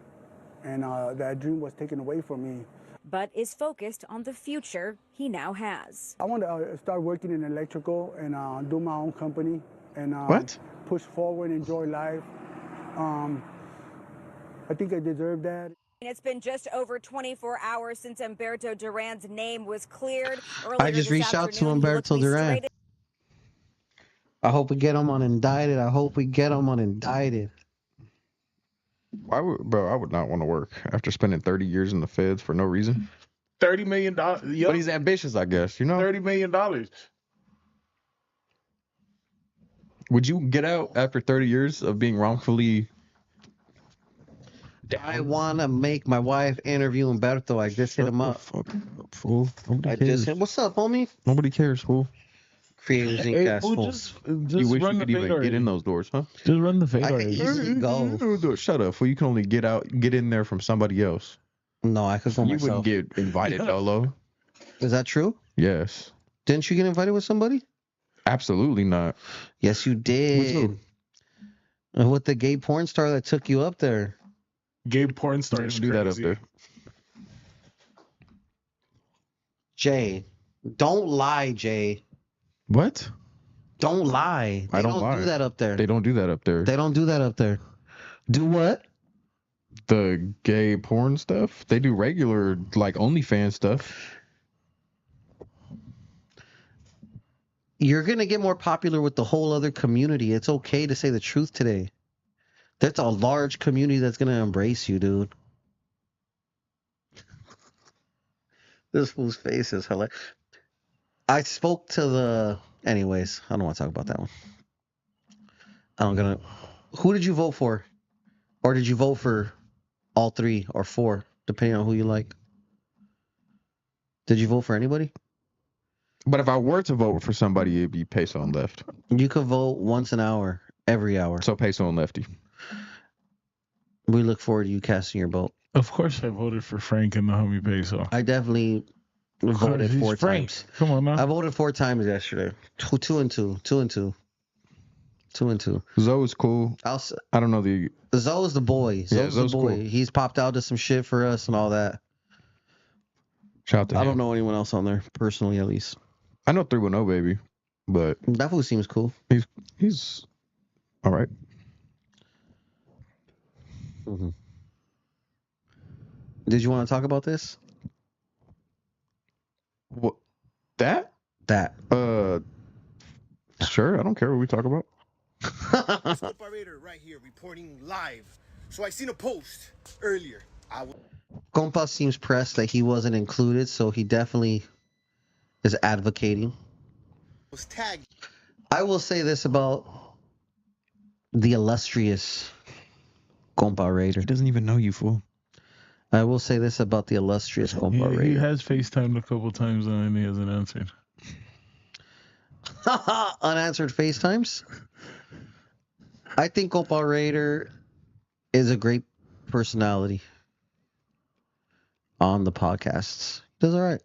and that dream was taken away from me. But is focused on the future he now has. I want to start working in electrical and do my own company and What? push forward, enjoy life. I think I deserve that. It's been just over 24 hours since Humberto Duran's name was cleared. Earlier I just this reached out to afternoon, he looked Humberto me Duran. straight I hope we get him on indicted. I hope we get him on indicted. I would not want to work after spending 30 years in the feds for no reason. $30 million. Yep. But he's ambitious, I guess. You know. $30 million. Would you get out after 30 years of being wrongfully? I want to make my wife interview Humberto. I just hit him up. Fool. Nobody I cares. just hit. What's up, homie? Nobody cares, fool. Creators Inc. Hey, ass fool, fool. just You wish you run the could even fade get already. in those doors, huh? Just run the fade I can already. easily go. Shut up, fool. You can only get in there from somebody else. No, I could go You myself. wouldn't get invited, Dolo. Is that true? Yes. Didn't you get invited with somebody? Absolutely not. Yes, you did. And with the gay porn star that took you up there. Gay porn They stars don't do that up there. Jay, don't lie, Jay. What? Don't lie. They I don't lie. do that up there. They don't do that up there. They don't do that up there. Do what? The gay porn stuff? They do regular, like, OnlyFans stuff. You're going to get more popular with the whole other community. It's okay to say the truth today. There's a large community that's going to embrace you, dude. This fool's face is hilarious. I spoke to the... Anyways, I don't want to talk about that one. I'm going to... Who did you vote for? Or did you vote for all three or four, depending on who you like? Did you vote for anybody? But if I were to vote for somebody, it'd be Peysoh and Left. You could vote once an hour, every hour. So Peysoh and Lefty. We look forward to you casting your vote. Of course I voted for Frank and the homie Peysoh. I definitely voted He's 4 Frank. times. Come on now. I voted 4 times yesterday. 2 and 2. 2 and 2. 2 and 2. Zoe's cool. I don't know the... Zoe's the boy. Zoe's the boy. Cool. He's popped out to some shit for us and all that. Shout out to I him. don't know anyone else on there, personally at least. I know 310 Baby, but... That fool seems cool. He's all right. Mm-hmm. Did you want to talk about this? What? That? That. Sure. I don't care what we talk about. Operator right here reporting live. So I seen a post earlier. Compa seems pressed that he wasn't included, so he definitely is advocating. Was tagged. I will say this about the illustrious Compa Raider. He doesn't even know you, fool. I will say this about the illustrious Compa He Raider. has FaceTimed a couple times and he hasn't answered. Unanswered FaceTimes. I think Compa Raider is a great personality on the podcasts. Does all right.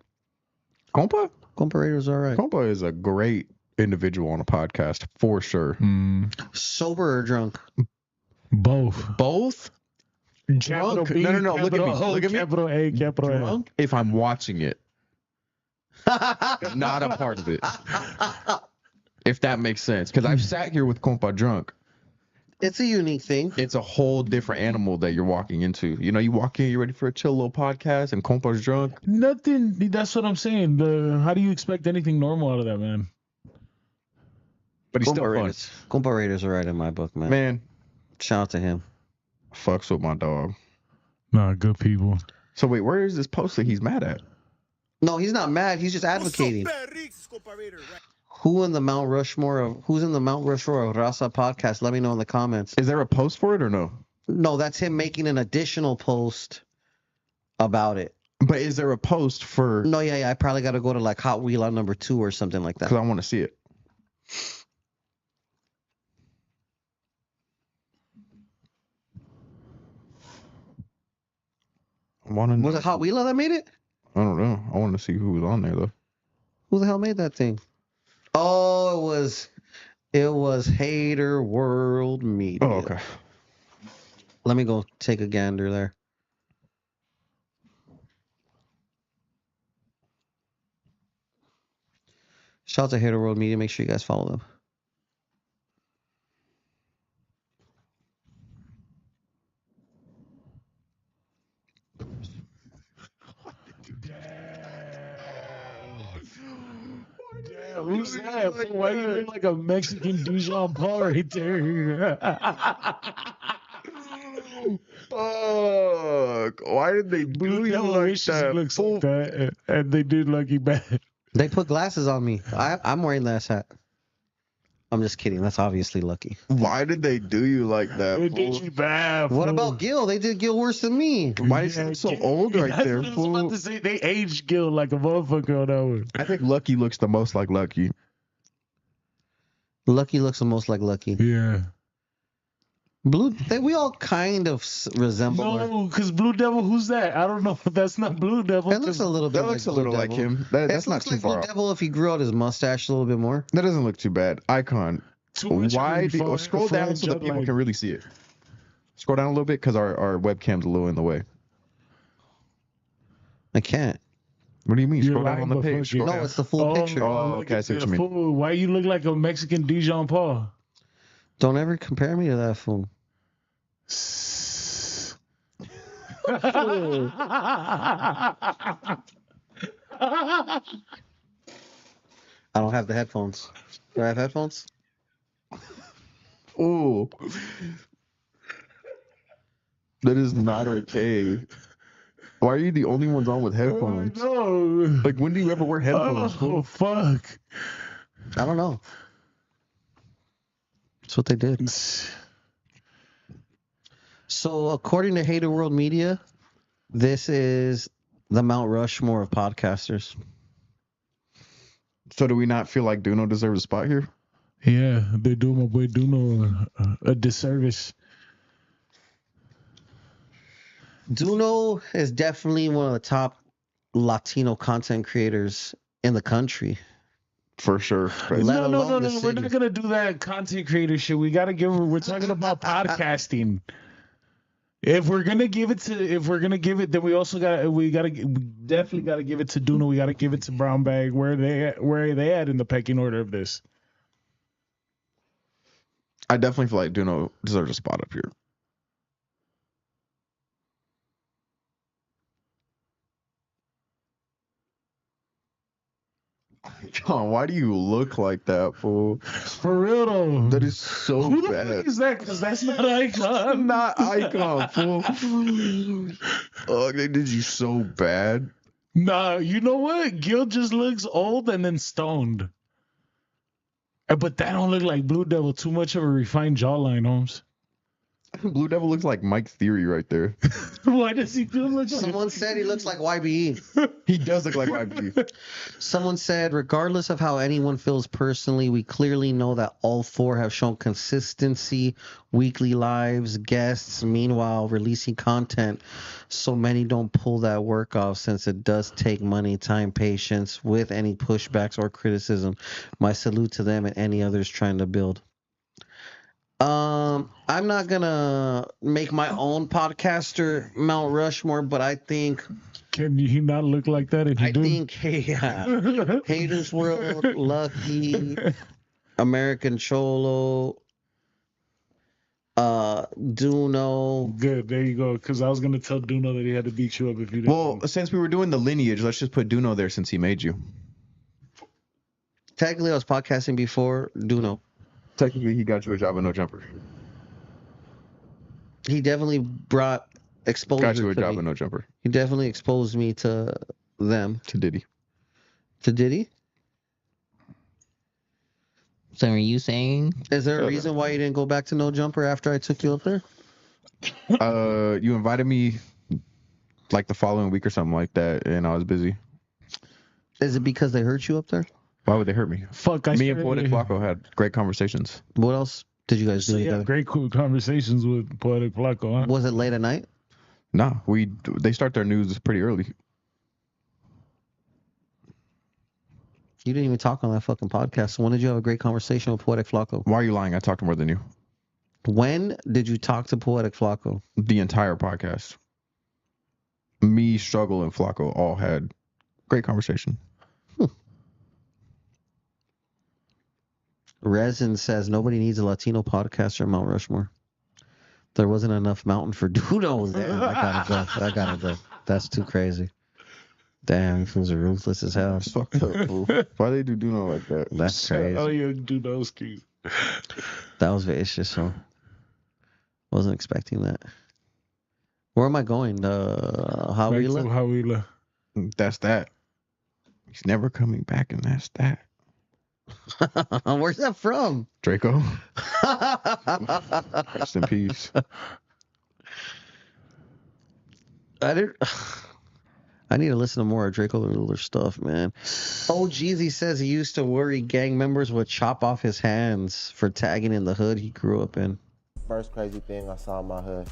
Compa? Compa Raider's all right. Compa is a great individual on a podcast, for sure. Sober or drunk? Both. Both? Capital Drunk? B, No. Look at me. capital O, Look at me. capital A, capital L. Drunk if I'm watching it. Not a part of it. If that makes sense. Because I've sat here with Compa drunk. It's a unique thing. It's a whole different animal that you're walking into. You know, you walk in, you're ready for a chill little podcast, and Compa's drunk. Nothing. That's what I'm saying. How do you expect anything normal out of that, man? But he's still fun. Raiders. Compa Raiders are right in my book, man. Man. Shout out to him. Fucks with my dog. Nah, good people. So wait, where is this post that he's mad at? No, he's not mad. He's just advocating. Who's in the Mount Rushmore of Raza podcast? Let me know in the comments. Is there a post for it or no? No, that's him making an additional post about it. But is there a post for? No, yeah. I probably got to go to like Hot Wheel on number 2 or something like that. Because I want to see it. Was it Hot Wheeler that made it? I don't know. I want to see who was on there though. Who the hell made that thing? Oh, it was Hater World Media. Oh, okay. Let me go take a gander there. Shout out to Hater World Media. Make sure you guys follow them. Who's that? Why you look like a Mexican Dijon Paul right there? Fuck! Why did they do you like that? Looks like that, and they did Lucky Bad. They put glasses on me. I'm wearing that hat. I'm just kidding. That's obviously Lucky. Why did they do you like that? They did you bad. What fool. about Gil? They did Gil worse than me. Why is he so old right there? I was about to say they aged Gil like a motherfucker on that one. I think Lucky looks the most like Lucky. Lucky looks the most like Lucky. Yeah. We all kind of resemble her. No, because Blue Devil, who's that? I don't know. That's not Blue Devil. That looks a little bit. That looks a little like him. That's not too like far Blue off. Devil if he grew out his mustache a little bit more. That doesn't look too bad. Eyekon. Why do you scroll down so that people can really see it? Scroll down a little bit because our webcam's a little in the way. I can't. What do you mean? Scroll down on the page. No, it's the full picture. Oh, okay. I see what you mean. Fool, why you look like a Mexican Dijon Paul? Don't ever compare me to that fool. I don't have the headphones. Do I have headphones? Oh, that is not okay. Why are you the only ones on with headphones? No. Like, when do you ever wear headphones? Oh, fuck. I don't know. That's what they did. So, according to Hater World Media, this is the Mount Rushmore of podcasters. So, do we not feel like Duno deserves a spot here? Yeah, they do my boy Duno a disservice. Duno is definitely one of the top Latino content creators in the country. For sure. No. We're not gonna do that content creator shit. We gotta give. We're talking about podcasting. If we're gonna give it, then we definitely gotta give it to Duno. We gotta give it to Brown Bag. Where are they at in the pecking order of this? I definitely feel like Duno deserves a spot up here. John, why do you look like that, fool? For real though. That is so Who the bad. fuck is that? Because that's not Eyekon. Not Eyekon, fool. Oh, they did you so bad. Nah, you know what? Gil just looks old and then stoned. But that don't look like Blue Devil. Too much of a refined jawline, Holmes. Blue Devil looks like Mike Theory right there. Why does he feel like Someone said he looks like YBE. He does look like YBE. Someone said, regardless of how anyone feels personally, we clearly know that all four have shown consistency, weekly lives, guests, meanwhile releasing content. So many don't pull that work off since it does take money, time, patience with any pushbacks or criticism. My salute to them and any others trying to build. I'm not gonna make my own podcaster Mount Rushmore, but I think can he not look like that if you do? I think Haters World, Lucky, American Cholo, Duno. Good, there you go. Because I was gonna tell Duno that he had to beat you up if you didn't. Well, since we were doing the lineage, let's just put Duno there since he made you. Technically, I was podcasting before Duno. Technically, he got you a job with No Jumper. He definitely brought exposure. Got you a job me. with No Jumper. He definitely exposed me to them. To Diddy. To Diddy? So are you saying? Is there a reason why you didn't go back to No Jumper after I took you up there? You invited me like the following week or something like that, and I was busy. Is it because they hurt you up there? Why would they hurt me? Me and Poetic Flacco had great conversations. What else did you guys do together? Great cool conversations with Poetic Flacco, huh? Was it late at night? No, they start their news pretty early. You didn't even talk on that fucking podcast. So when did you have a great conversation with Poetic Flacco? Why are you lying? I talked more than you. When did you talk to Poetic Flacco? The entire podcast. Me, Struggle, and Flacco all had great conversation. Resin says nobody needs a Latino podcaster at Mount Rushmore. There wasn't enough mountain for Dudos. Damn, I gotta go. That's too crazy. Damn, fools are ruthless as hell. It's fucked up, fool. Why they do Duno like that? That's crazy. Oh, you Dudoski. That was vicious, so wasn't expecting that. Where am I going? Hawila? Hawila. That's that. He's never coming back, and that's that. Where's that from? Draco. Rest in peace. I need to listen to more of Draco the Ruler stuff, man. Oh, Jeezy says he used to worry gang members would chop off his hands for tagging in the hood he grew up in. First crazy thing I saw in my hood.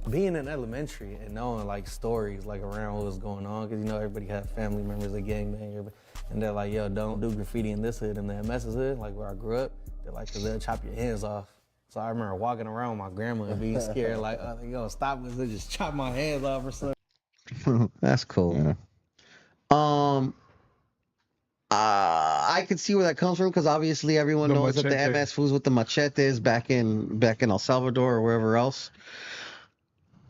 Being in elementary and knowing like stories like around what was going on, because you know everybody had family members that gangbang, and they're like, yo, don't do graffiti in this hood and the MS's hood, like where I grew up. They're like, cause they'll chop your hands off. So I remember walking around with my grandma and being scared, like, yo, stop this, they just chop my hands off or something. That's cool. Yeah. I could see where that comes from because obviously everyone knows that the MS fools with the machetes back in El Salvador or wherever else.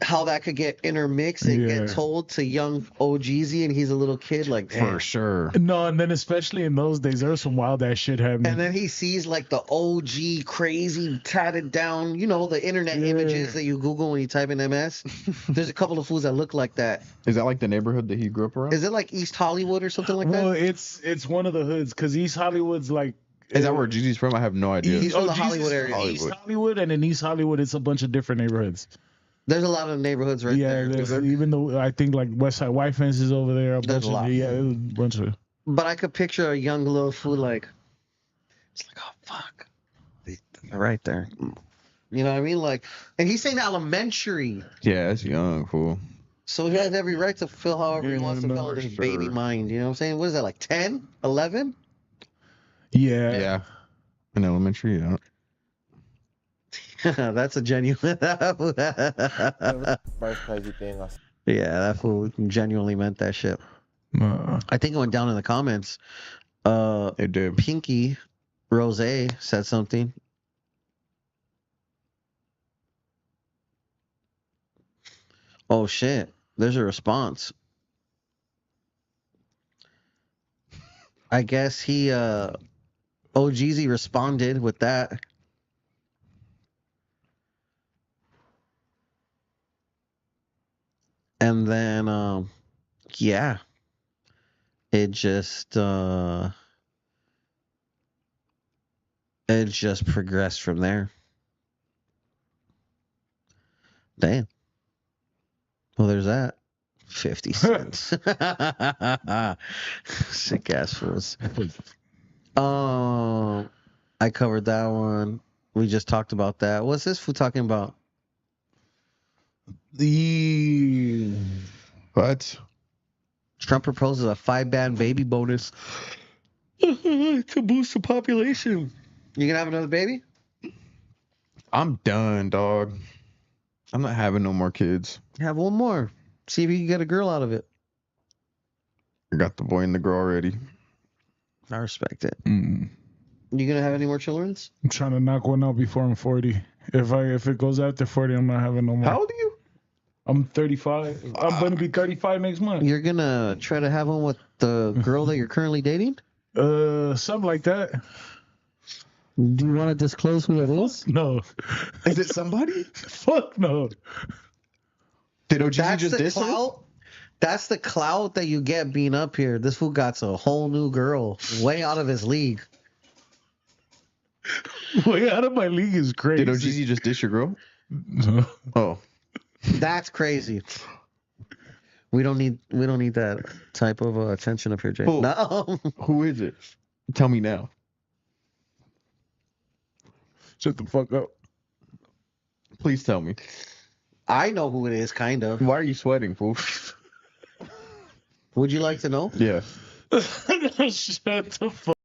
How that could get intermixed and get told to young OGZ and he's a little kid, like, damn. For sure. No, and then especially in those days, there was some wild ass shit happening. And then he sees like the OG crazy tatted down, you know, the internet images that you Google when you type in MS. There's a couple of fools that look like that. Is that like the neighborhood that he grew up around? Is it like East Hollywood or something like that? Well, it's one of the hoods because East Hollywood's like. Is that where Jeezy's from? I have no idea. He's from the Hollywood area. East Hollywood, and in East Hollywood, it's a bunch of different neighborhoods. There's a lot of neighborhoods right there. Yeah, even though I think like Westside White Fence is over there. There's a lot. Yeah, it was a bunch of. But I could picture a young little fool like, it's like, oh fuck, they're right there. You know what I mean? Like, and he's saying elementary. Yeah, that's young, fool. So he has every right to feel however he wants to feel in his baby mind. You know what I'm saying? What is that, like 10, 11? Yeah. Yeah. In elementary, yeah. That's a genuine. First crazy thing I saw. Yeah, that fool genuinely meant that shit. I think it went down in the comments. It did. Pinky Rose said something. Oh shit! There's a response. I guess he OGZ responded with that. And then, yeah, it just progressed from there. Damn. Well, there's that. 50 cents. Sick ass fools. I covered that one. We just talked about that. What's this fool talking about? What? Trump proposes a 5-band baby bonus to boost the population. You gonna have another baby? I'm done, dog. I'm not having no more kids. Have one more. See if you can get a girl out of it. I got the boy and the girl already. I respect it. Mm. You gonna have any more children? I'm trying to knock one out before I'm 40. If it goes after 40, I'm not having no more. How old are you? I'm 35. I'm going to be 35 next month. You're going to try to have one with the girl that you're currently dating? Something like that. Do you want to disclose who it is? No. Is it somebody? Fuck no. Did OGZ just diss her? That's the clout that you get being up here. This fool got a whole new girl way out of his league. Way out of my league is crazy. Did OGZ just dish your girl? Oh, That's crazy. We don't need that type of attention up here, Jay. Who? No. Who is it? Tell me now. Shut the fuck up. Please tell me. I know who it is, kind of. Why are you sweating, fool? Would you like to know? Yeah. Shut the fuck.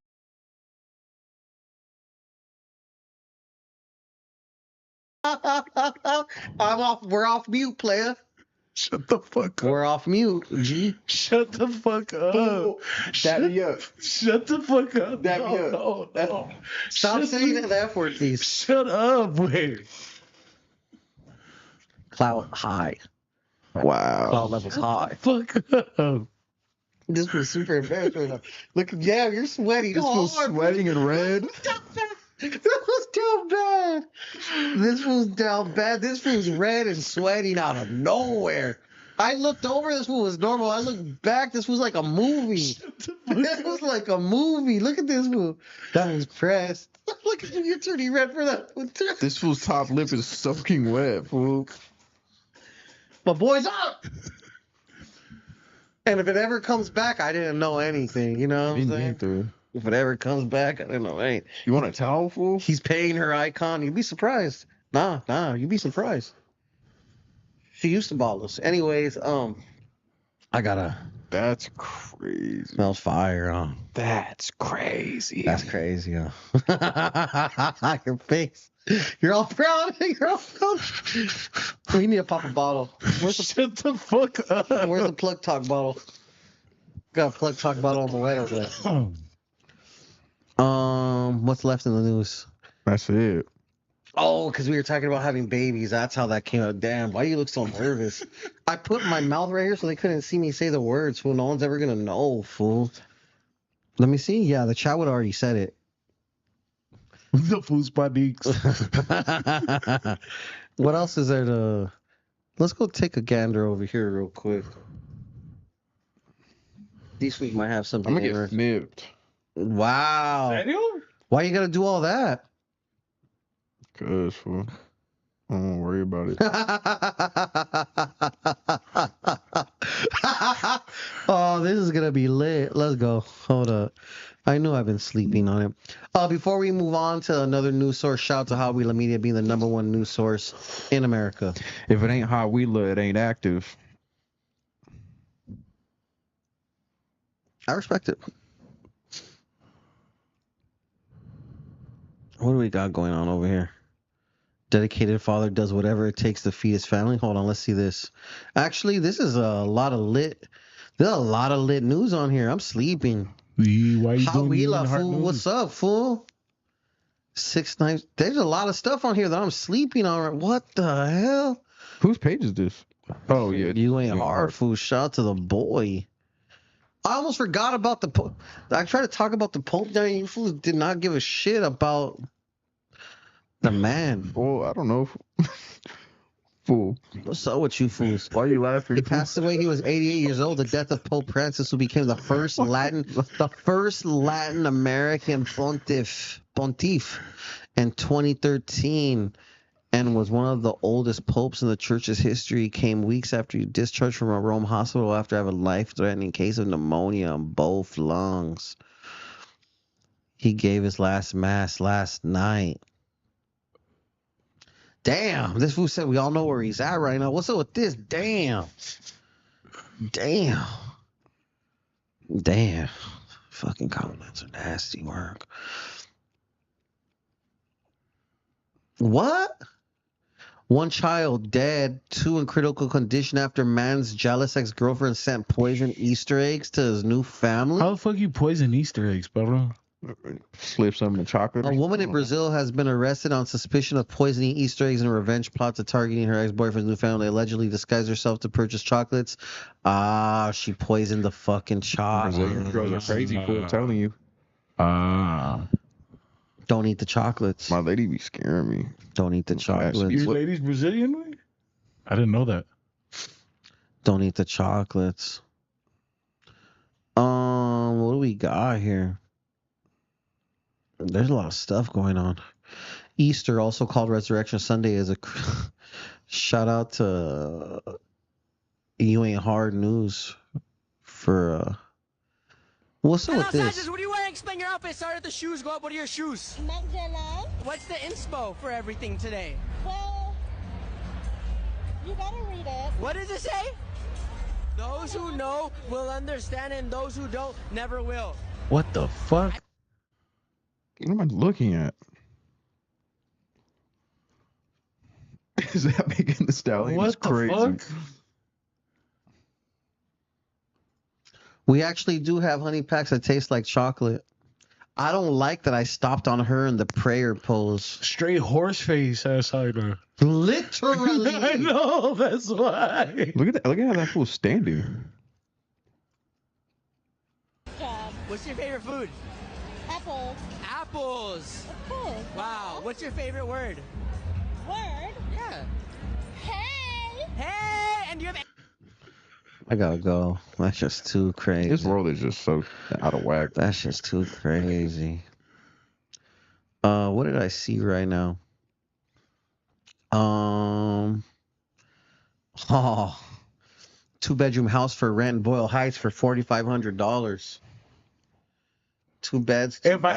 We're off mute, player. Shut the fuck up. We're off mute, G. Shut the fuck up. Dab me up. Shut the fuck up. Dab me up. No. Stop saying the F word, please. Shut up, wait. Cloud high. Wow. Cloud levels high. Fuck up. This was super embarrassing right now. Look, yeah, you're sweating. This was sweating and red. This was down bad. This was down bad. This was red and sweating out of nowhere. I looked over. This one was normal. I looked back. This was like a movie. This was like a movie. Look at this one. That was pressed. Look at you. You're turning red for that one. This fool's top lip is soaking wet, fool. My boy's up. And if it ever comes back, I didn't know anything. You know what I'm saying? If it ever comes back, I don't know anything. You want a towel, fool? He's paying her Eyekon. You'd be surprised. Nah, you'd be surprised. She used to ball us. Anyways, I gotta. That's crazy. Smells fire, huh? That's crazy. That's crazy, huh? Your face. You're all proud. You're all proud. We need to pop a bottle. Shut the fuck up. Where's the plug talk bottle? Got a plug talk bottle on the way over there. What's left in the news? That's it. Oh, because we were talking about having babies. That's how that came out. Damn, why do you look so nervous? I put my mouth right here so they couldn't see me say the words, fool. No one's ever going to know, fool. Let me see. Yeah, the chat would already said it. The foospa deeks. What else is there to... Let's go take a gander over here real quick. This week might have something. I'm going to get snipped. Wow. Serio? Why you got to do all that? Cause, fool. I don't worry about it. Oh, this is gonna be lit. Let's go. Hold up. I knew I've been sleeping on it. Before we move on to another news source, shout out to Hot Wheeler Media being the #1 news source in America. If it ain't Hot Wheeler, it ain't active. I respect it. What do we got going on over here? Dedicated father does whatever it takes to feed his family. Hold on, let's see this. Actually, this is a lot of lit. There's a lot of lit news on here. I'm sleeping. Why you How doing we you love, in hard fool? news? What's up, fool? 6 9. There's a lot of stuff on here that I'm sleeping on. What the hell? Whose page is this? Oh, yeah. You ain't hard, fool. Shout out to the boy. I almost forgot about the Pope. I tried to talk about the Pope. You fools did not give a shit about the man. Well, I don't know. Fool. What's up with you fools? Why are you laughing? He passed away. He was 88 years old. The death of Pope Francis, who became the first Latin American pontiff in 2013, and was one of the oldest popes in the church's history. He came weeks after he discharged from a Rome hospital after having a life-threatening case of pneumonia in both lungs. He gave his last mass last night. Damn, this fool said we all know where he's at right now. What's up with this? Damn. Fucking comments are nasty work. What? 1 child dead, 2 in critical condition after man's jealous ex-girlfriend sent poison Easter eggs to his new family. How the fuck you poison Easter eggs, bro? Slip some in chocolate. A woman in Brazil has been arrested on suspicion of poisoning Easter eggs in a revenge plot to targeting her ex-boyfriend's new family. Allegedly disguised herself to purchase chocolates. She poisoned the fucking chocolate. Brazilian girls are crazy, fool. I'm telling you. Don't eat the chocolates. My lady be scaring me. Don't eat the chocolates. Your lady's Brazilian? I didn't know that. Don't eat the chocolates. What do we got here? There's a lot of stuff going on. Easter, also called Resurrection Sunday, is a shout out to You Ain't Hard News for what's up with this? What are you wearing? Explain your outfit. Start at the shoes. Go up. What are your shoes? Magdala. What's the inspo for everything today? Well, you gotta read it. What does it say? Those who know will understand, and those who don't never will. What the fuck? What am I looking at? Is that Megan Thee Stallion? What It's the crazy. fuck? We actually do have honey packs that taste like chocolate. I don't like that I stopped on her in the prayer pose. Straight horse face ass hider. Literally. I know, that's why. Look at that. Look at how that fool's standing. What's your favorite food? Apples. Apples. Of course. Wow. What's your favorite word? Word. Yeah. Hey. Hey. And you have. I gotta go. That's just too crazy. This world is just so out of whack. That's just too crazy. What did I see right now? Oh, 2-bedroom house for rent in Boyle Heights for $4,500. 2 beds. If I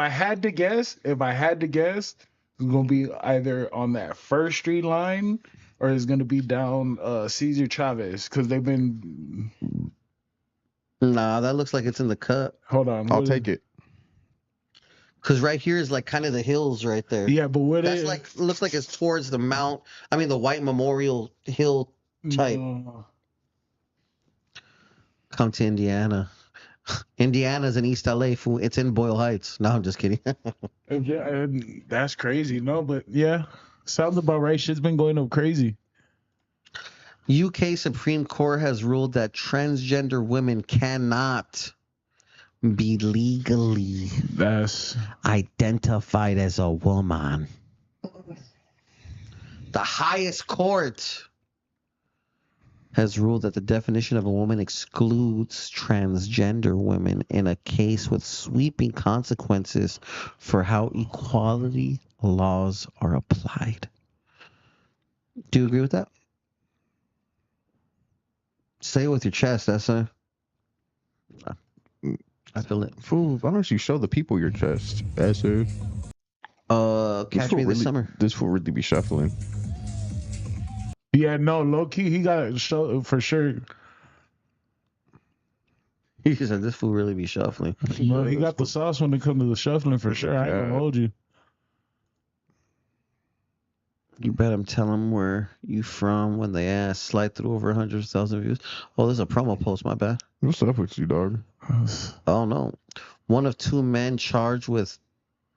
had to guess, it's gonna be either on that First Street line or it's gonna be down Cesar Chavez because they've been. Nah, that looks like it's in the cut. Hold on, I'll take it. Cause right here is like kind of the hills right there. Yeah, but what that's is like looks like it's towards the mount. I mean the White Memorial Hill type. No. Come to Indiana. Indiana's in East LA. Fool. It's in Boyle Heights. No, I'm just kidding. Yeah, that's crazy. No, but yeah, sounds about right. Shit's been going up crazy. UK Supreme Court has ruled that transgender women cannot be legally identified as a woman. The highest court has ruled that the definition of a woman excludes transgender women in a case with sweeping consequences for how equality laws are applied. Do you agree with that? Say it with your chest, Essa. I feel it. Fool, why don't you show the people your chest, Essa? Catch me this summer. This will really be shuffling. Yeah, no, low key, he got it show for sure. He said this fool really be shuffling. No, he got the sauce when it comes to the shuffling for sure. I ain't gonna hold you. You better tell them where you from when they ask. Slide through over 100,000 views. Oh, there's a promo post. My bad. What's up with you, dog? Oh no, one of 2 men charged with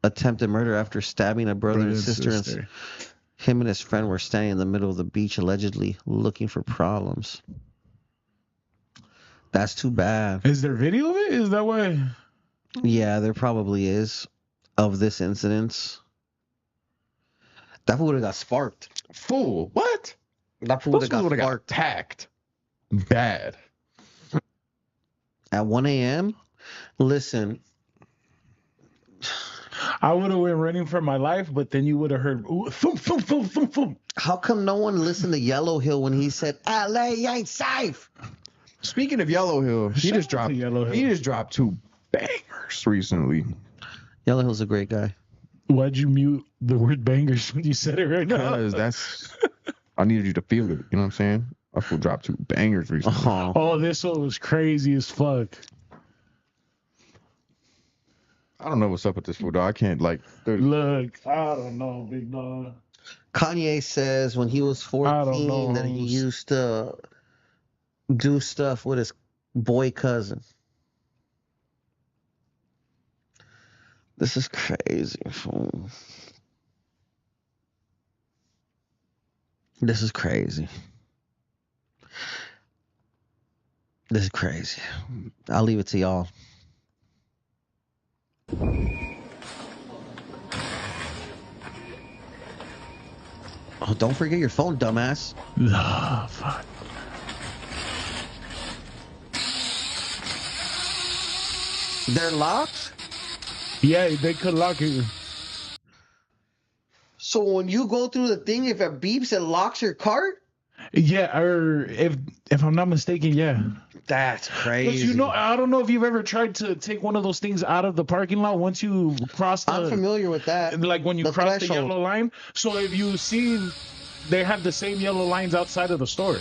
attempted murder after stabbing a brother and sister. And him and his friend were standing in the middle of the beach, allegedly looking for problems. That's too bad. Is there video of it? Is that why? Yeah, there probably is of this incident. That would have got sparked. Fool, what? That would have got got sparked. attacked. Bad. At 1 a.m.? Listen. I would have went running for my life, but then you would have heard ooh, thump, thump, thump, thump, thump. How come no one listened to Yellow Hill when he said LA ain't safe? Speaking of Yellow Hill, he just dropped 2 bangers recently. Yellow Hill's a great guy. Why'd you mute the word bangers when you said it right now? Because I needed you to feel it. You know what I'm saying? I full dropped 2 bangers recently. Oh, this one was crazy as fuck. I don't know what's up with this fool, dog. I can't Look, I don't know, big dog. Kanye says when he was 14 that he used to do stuff with his boy cousin. This is crazy, fool. This is crazy. This is crazy. I'll leave it to y'all. Oh, don't forget your phone, dumbass. Ah, fuck. They're locked? Yeah, they could lock it. So when you go through the thing, if it beeps, it locks your cart? Yeah, or if I'm not mistaken, yeah. That's crazy. You know, I don't know if you've ever tried to take one of those things out of the parking lot once you cross the. I'm familiar with that. Like when you The cross threshold. the yellow line. So if you see, they have the same yellow lines outside of the store.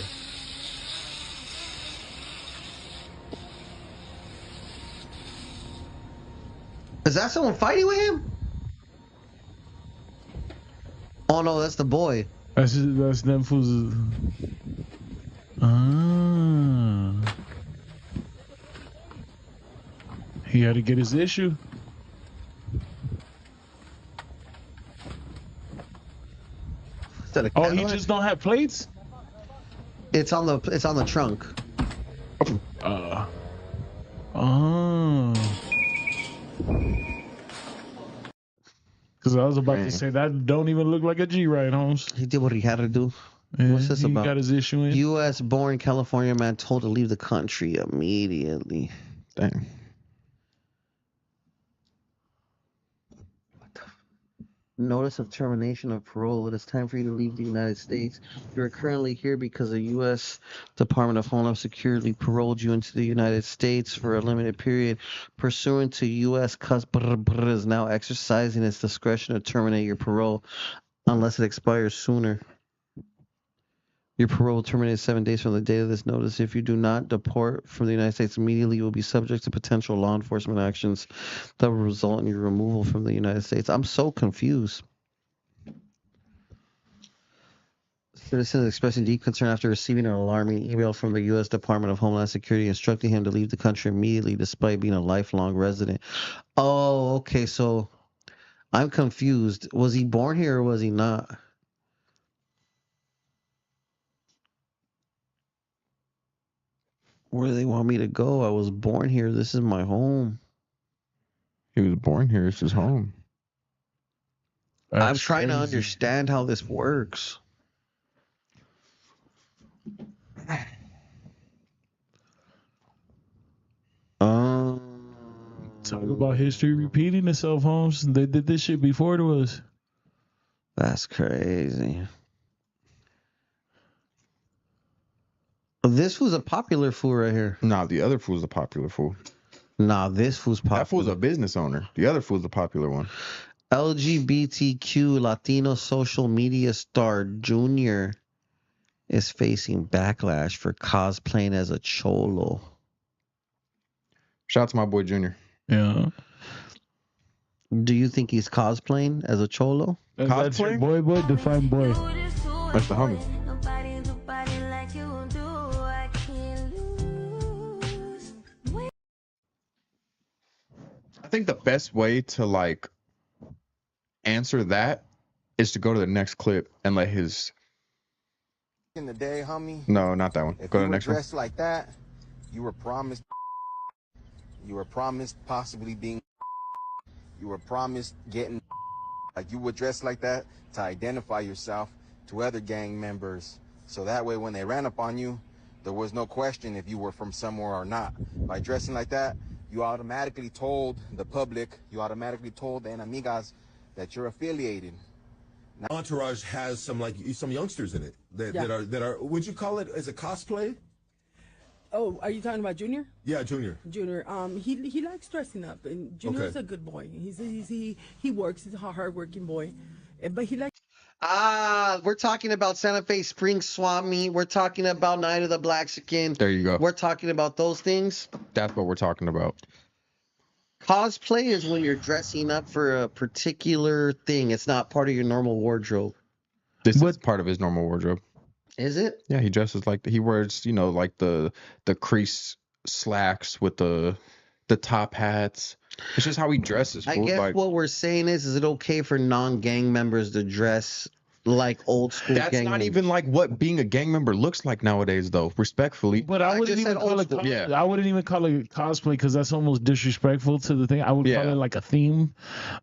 Is that someone fighting with him? Oh no, that's the boy. That's them fools. He had to get his issue. Oh, he just don't have plates? It's on the trunk. Because I was about to say that don't even look like a G ride, Holmes. He did what he had to do. Yeah, What's this he about? got his issue in. U.S. born California man told to leave the country immediately. Dang. Notice of termination of parole. It is time for you to leave the United States. You are currently here because the U.S. Department of Homeland Security paroled you into the United States for a limited period. Pursuant to U.S. Customs is now exercising its discretion to terminate your parole unless it expires sooner. Your parole will terminate 7 days from the date of this notice. If you do not depart from the United States immediately, you will be subject to potential law enforcement actions that will result in your removal from the United States. I'm so confused. Citizens expressing deep concern after receiving an alarming email from the U.S. Department of Homeland Security instructing him to leave the country immediately despite being a lifelong resident. Oh, okay. So I'm confused. Was he born here or was he not? Where do they want me to go? I was born here. This is my home. He was born here. It's his home. I'm trying to understand how this works. Talk about history repeating itself, Holmes. They did this shit before to us. That's crazy. This was a popular fool right here. Nah, the other fool's a popular fool. Nah, this fool's popular. That fool's a business owner. The other fool's a popular one. LGBTQ Latino social media star Junior is facing backlash for cosplaying as a cholo. Shout out to my boy Junior. Yeah. Do you think he's cosplaying as a cholo? That's your boy, define boy. That's the homie. I think the best way to like answer that is to go to the next clip and let his. In the day, homie. No, not that one. If Go to you the were next one. dressed like that, you were promised. You were promised possibly being. You were promised getting. Like you would dress like that to identify yourself to other gang members, so that way when they ran up on you, there was no question if you were from somewhere or not. By dressing like that, you automatically told the public, you automatically told the enemigas that you're affiliated. Now, Entourage has some youngsters in it that are would you call it as a cosplay? Oh, are you talking about Junior? Yeah, Junior. Junior, he likes dressing up, and Junior's a good boy. He works. He's a hardworking boy, but he likes. We're talking about Santa Fe Spring Swap Meet. We're talking about Night of the Blackskin. There you go. We're talking about those things. That's what we're talking about. Cosplay is when you're dressing up for a particular thing. It's not part of your normal wardrobe. This is part of his normal wardrobe. Is it? Yeah, he dresses like he wears, like the crease slacks with the top hats. It's just how he dresses. I guess what we're saying is it okay for non-gang members to dress like old school. That's gang not members. even like what being a gang member looks like nowadays, though. Respectfully, But I wouldn't even call it. I wouldn't even call it cosplay because that's almost disrespectful to the thing. I would call it like a theme,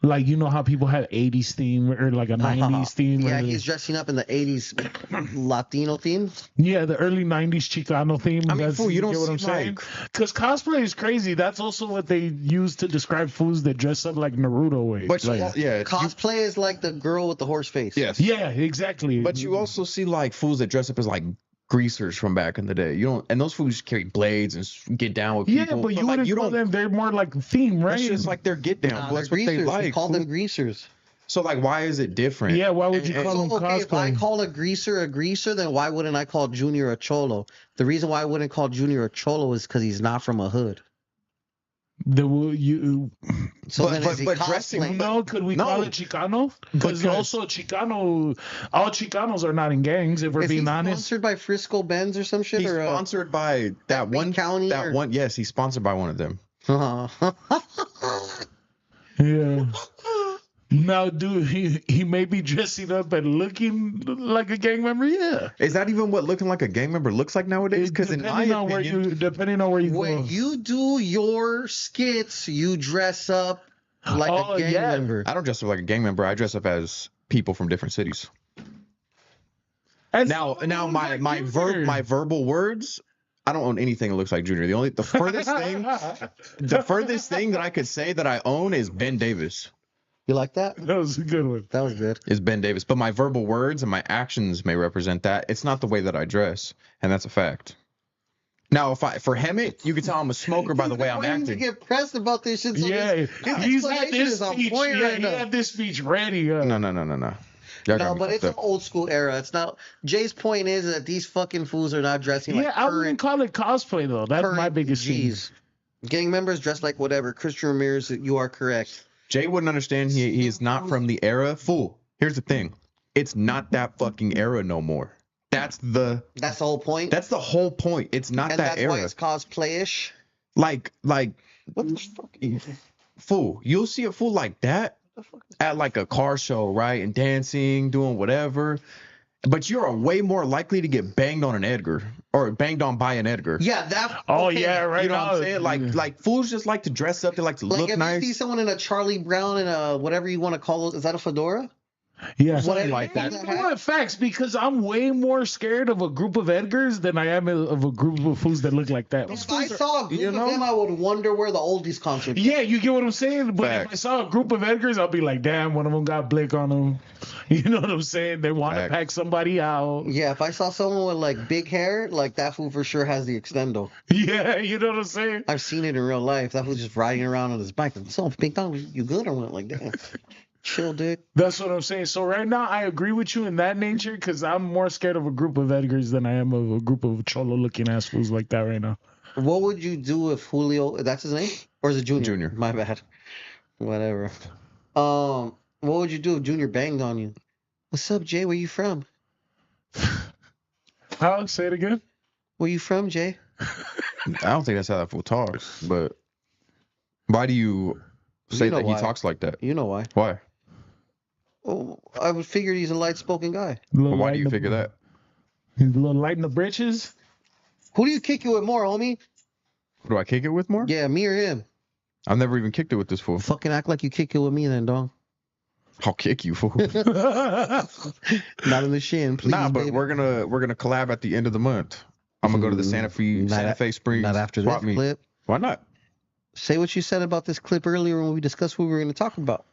like you know how people have 80s theme or like a 90s theme. Yeah, or he's dressing up in the 80s Latino theme. Yeah, the early 90s Chicano theme. I mean, fool, you don't get what I'm see, saying? Because cosplay is crazy. That's also what they use to describe fools that dress up like Naruto way. But like, cosplay is like the girl with the horse face. Yes. Yeah, exactly. But you also see like fools that dress up as like greasers from back in the day. You don't, and those fools carry blades and get down with people. Yeah, but you wouldn't call them. They're more like theme, right? It's just like their get down. Nah, Well, that's they're what they greasers. like. We call them greasers. So like, why is it different? Yeah, why would you call them Okay, if I cosplay? call a greaser, then why wouldn't I call Junior a cholo? The reason why I wouldn't call Junior a cholo is because he's not from a hood. So then is he cosplaying? No, could we call it Chicano? Because also Chicano, all Chicanos are not in gangs. If we're being honest, sponsored by Frisco Benz or some shit. He's sponsored by that one county. Yes, he's sponsored by one of them. Yeah. Now, dude, he may be dressing up and looking like a gang member. Yeah. Is that even what looking like a gang member looks like nowadays? Because in my opinion, depending on where you when go. you do your skits, you dress up like a gang member. I don't dress up like a gang member. I dress up as people from different cities. Now, my verbal words. I don't own anything that looks like Junior. The furthest thing that I could say that I own is Ben Davis. You like that? That was a good one. That was good. Is Ben Davis. But my verbal words and my actions may represent that. It's not the way that I dress. And that's a fact. Now, for Hemet, you can tell I'm a smoker by the way I'm acting. You get pressed about this shit. So Yeah, he's had this on speech. point Yeah, right he now. had this speech ready. No. Y'all got No, me but it's fucked an up. old school era. It's not. Jay's point is that these fucking fools are not dressing like I wouldn't call it cosplay though. That's my biggest thing. Gang members dress like whatever. Christian Ramirez, you are correct. Jay wouldn't understand. He is not from the era. Fool. Here's the thing. It's not that fucking era no more. That's the whole point. That's the whole point. It's not And that that's era. why it's cosplayish. Like what the fuck? Fool. You'll see a fool like that at like a car show, right? And dancing, doing whatever. But you're way more likely to get banged on an Edgar or banged on by an Edgar. Yeah, that. Oh okay. yeah, right. You know what I'm saying? Like fools just like to dress up. They like to Like look if nice. you see someone in a Charlie Brown and a whatever you want to call it, is that a fedora? Yeah, Something like that. You know what? Facts, because I'm way more scared of a group of Edgars than I am of a group of fools that look like that. If I saw a group of them, I would wonder where the oldies concert. Yeah, you get what I'm saying? But if I saw a group of Edgars, I'll be like, damn, one of them got Blick on them. You know what I'm saying? They want to pack somebody out. Yeah, if I saw someone with like big hair, like that fool for sure has the extendo. Yeah, you know what I'm saying? I've seen it in real life. That fool's just riding around on his bike. So big dog, you good or what? Like damn. Chill, dude. That's what I'm saying. So right now, I agree with you in that nature because I'm more scared of a group of Edgars than I am of a group of cholo-looking ass fools like that right now. What would you do if Julio? That's his name, or is it Junior? Junior. My bad. Whatever. What would you do if Junior banged on you? What's up, Jay? Where you from? How? Say it again. Where you from, Jay? I don't think that's how that fool talks. But why do you say that he talks like that? You know why? Why? Oh, I would figure he's a light-spoken guy. But why do you figure that? He's a little light in the britches. Who do you kick it with more, homie? Who do I kick it with more? Yeah, me or him? I've never even kicked it with this fool. Fucking act like you kick it with me then, dog. I'll kick you, fool. Not in the shin, please. Nah, but baby. we're gonna collab at the end of the month. I'm gonna go to the Santa Fe Springs. Not after swap this meet. clip. Why not? Say what you said about this clip earlier when we discussed what we were going to talk about.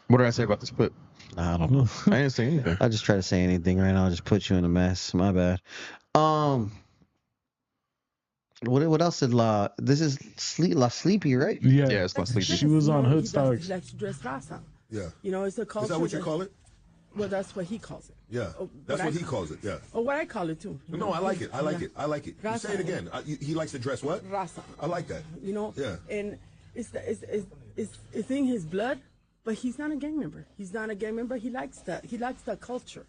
What did I say about this clip? I don't know. I didn't say anything. I just try to say anything right now. I'll just put you in a mess. My bad. What else did this is La Sleepy, right? Yeah, it's La Sleepy. She was on Hood He Stars. likes to dress raza. Yeah. You know, it's a culture. Is that what you call it? Well, that's what he calls it. Yeah. That's what he calls it. Yeah. Oh, what I call it too. No, I like it. I like it. I like it. You Raza. say it again. He likes to dress what? Raza. I like that. You know. Yeah. And it's in his blood, but he's not a gang member. He's not a gang member. He likes that. He likes that culture.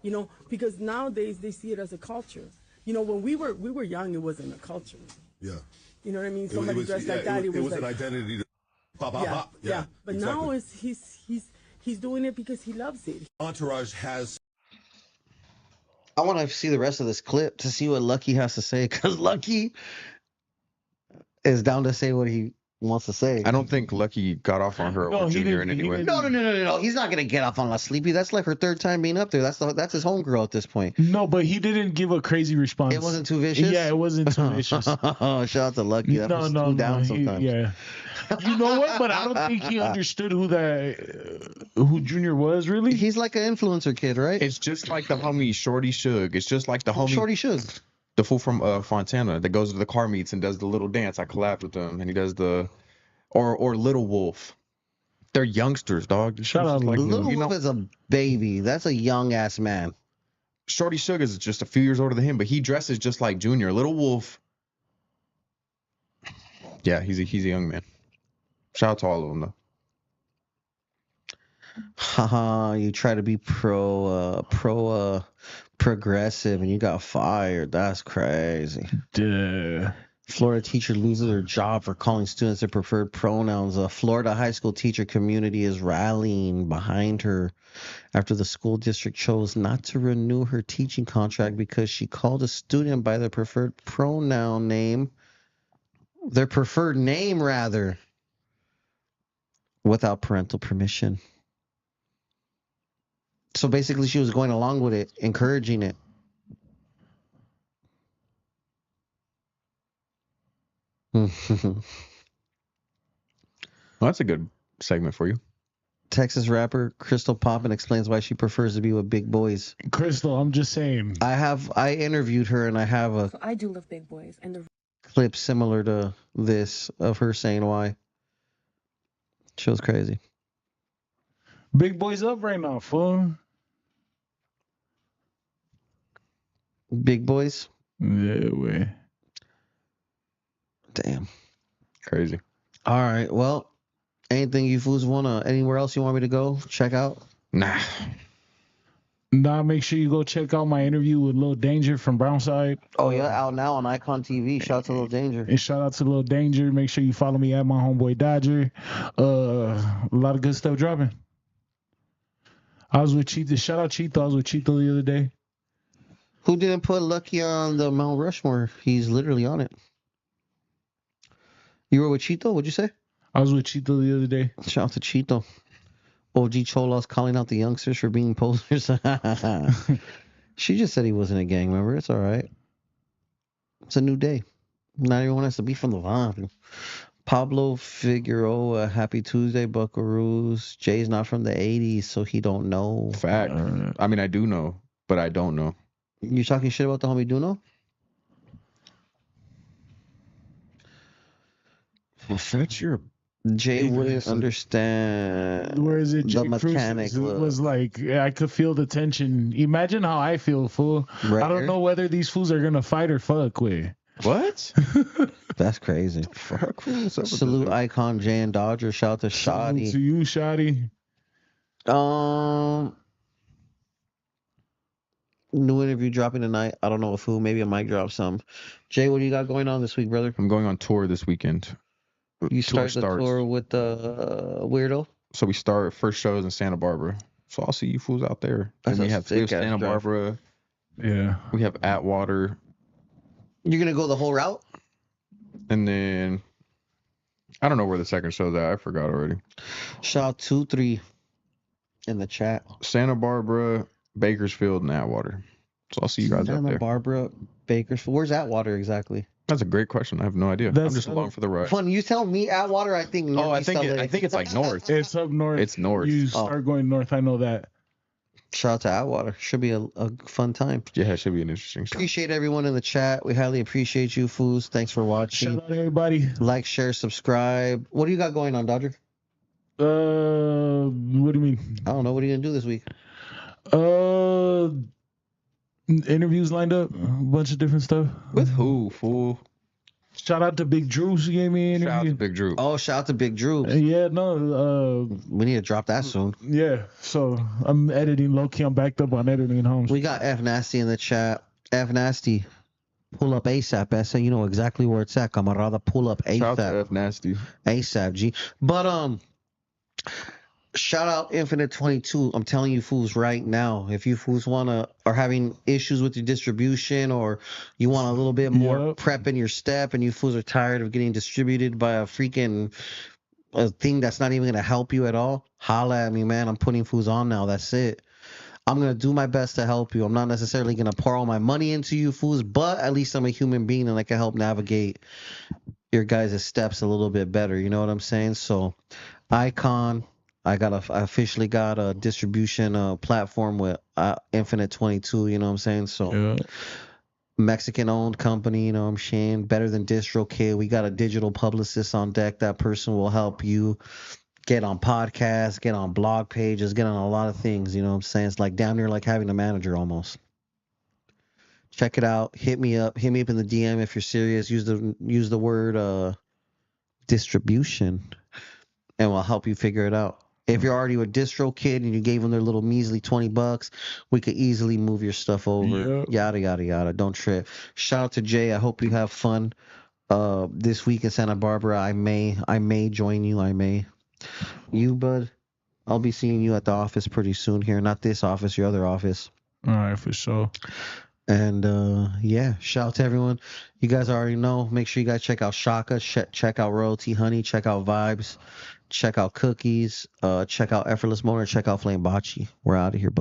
You know, because nowadays they see it as a culture. You know, when we were young, it wasn't a culture. Yeah. You know what I mean? Somebody dressed like that. It was like, an identity. To pop, pop, yeah, pop. yeah. But exactly. now he's He's doing it because he loves it. Entourage has. I want to see the rest of this clip to see what Lucky has to say, because Lucky is down to say what he wants to say. I don't think Lucky got off on her over Junior in any way. No. He's not gonna get off on La Sleepy. That's like her third time being up there. That's his homegirl at this point. No, but he didn't give a crazy response. It wasn't too vicious. Yeah, it wasn't too vicious. Shout out to Lucky. That was too down sometimes. Yeah. You know what? But I don't think he understood who Junior was, really. He's like an influencer kid, right? It's just like the homie Shorty Suge. It's just like the homie Shorty Suge. The fool from Fontana that goes to the car meets and does the little dance. I collabed with him, and he does the or Little Wolf. They're youngsters, dog. Shout out like Little Wolf is a baby. That's a young ass man. Shorty Suge is just a few years older than him, but he dresses just like Junior. Little Wolf. Yeah, he's a young man. Shout out to all of them though. Haha, you try to be progressive and you got fired. That's crazy. Duh. Florida teacher loses her job for calling students their preferred pronouns. A Florida high school teacher community is rallying behind her after the school district chose not to renew her teaching contract because she called a student by their preferred pronoun name. Their preferred name, rather, without parental permission. So basically, she was going along with it, encouraging it. Well, that's a good segment for you. Texas rapper Crystal Poppin explains why she prefers to be with big boys. Crystal, I'm just saying. I interviewed her and I have a I do love big boys and the clip similar to this of her saying why. She was crazy. Big boys up right now, fool. Big boys? Yeah, way. Damn. Crazy. All right. Well, anything you fools anywhere else you want me to go check out? Nah, make sure you go check out my interview with Lil Danger from Brownside. Oh, yeah, out now on Eyekon TV. Shout out to Lil Danger. And shout out to Lil Danger. Make sure you follow me at my homeboy Dodger. A lot of good stuff dropping. I was with Cheeto. Shout out Cheeto. I was with Cheeto the other day. Who didn't put Lucky on the Mount Rushmore? He's literally on it. You were with Cheeto? What'd you say? I was with Cheeto the other day. Shout out to Cheeto. OG Cholos calling out the youngsters for being posers. She just said he wasn't a gang member. It's all right. It's a new day. Not everyone has to be from the vibe. Pablo Figueroa, happy Tuesday, Buckaroos. Jay's not from the 80s, so he don't know. Fact. I mean, I do know, but I don't know. You talking shit about the homie Duno? That's your Jay wouldn't understand. Where is it? The mechanic was like, I could feel the tension. Imagine how I feel, fool. Right I don't know whether these fools are gonna fight or fuck with. What? That's crazy. Salute Eyekon, Jay and Dodger. Shout out to Shoddy. To you, Shoddy. New interview dropping tonight. I don't know with who. Maybe I might drop some. Jay, what do you got going on this week, brother? I'm going on tour this weekend. You start the tour with the Weirdo? So we start first shows in Santa Barbara. So I'll see you fools out there. That's and we a have sick Santa ass drive. Barbara. Yeah. We have Atwater. You're going to go the whole route? And then I don't know where the second show's at. I forgot already. Shout out 2-3 in the chat. Santa Barbara, Bakersfield, and Atwater. So I'll see you guys out Santa there. Barbara, Bakersfield. Where's Atwater exactly? That's a great question. I have no idea. I'm just along for the ride. When you tell me Atwater, I think north. I think it's like north. It's up north. It's north. You start going north. I know that. Shout out to Atwater. Should be a fun time. Yeah, it should be an interesting show. Appreciate everyone in the chat. We highly appreciate you, fools. Thanks for watching. Shout out everybody. Like, share, subscribe. What do you got going on, Dodger? What do you mean? I don't know. What are you gonna do this week? Interviews lined up. A bunch of different stuff. With who, fool? Shout out to Big Drew. She gave me an interview. Shout out to Big Drew. Oh, shout out to Big Drew. Yeah, no. We need to drop that soon. Yeah, so I'm editing low key. I'm backed up on editing homes. We got F Nasty in the chat. F Nasty, pull up ASAP. Essa, you know exactly where it's at. Camarada, pull up ASAP. Shout out to F Nasty. ASAP, G. But Shout out Infinite 22. I'm telling you fools right now, if you fools are having issues with your distribution, or you want a little bit more prep in your step, and you fools are tired of getting distributed by a freaking thing that's not even gonna help you at all, holla at me, man. I'm putting fools on now. That's it. I'm gonna do my best to help you. I'm not necessarily gonna pour all my money into you fools, but at least I'm a human being and I can help navigate your guys' steps a little bit better. You know what I'm saying? So Eyekon, I officially got a distribution platform with Infinite 22. You know what I'm saying? So Mexican owned company. You know what I'm saying? Better than DistroKid. We got a digital publicist on deck. That person will help you get on podcasts, get on blog pages, get on a lot of things. You know what I'm saying? It's like damn near like having a manager almost. Check it out. Hit me up in the DM if you're serious. Use the word distribution, and we'll help you figure it out. If you're already a DistroKid and you gave them their little measly $20, we could easily move your stuff over. Yada yada yada. Don't trip. Shout out to Jay. I hope you have fun this week in Santa Barbara. I may join you. I may. You, bud, I'll be seeing you at the office pretty soon here. Not this office, your other office. All right, for sure. And yeah, shout out to everyone. You guys already know. Make sure you guys check out Shaka, check out Royalty Honey, check out Vibes, check out Cookies, check out Effortless Motor, check out Flame Bachi. We're out of here, but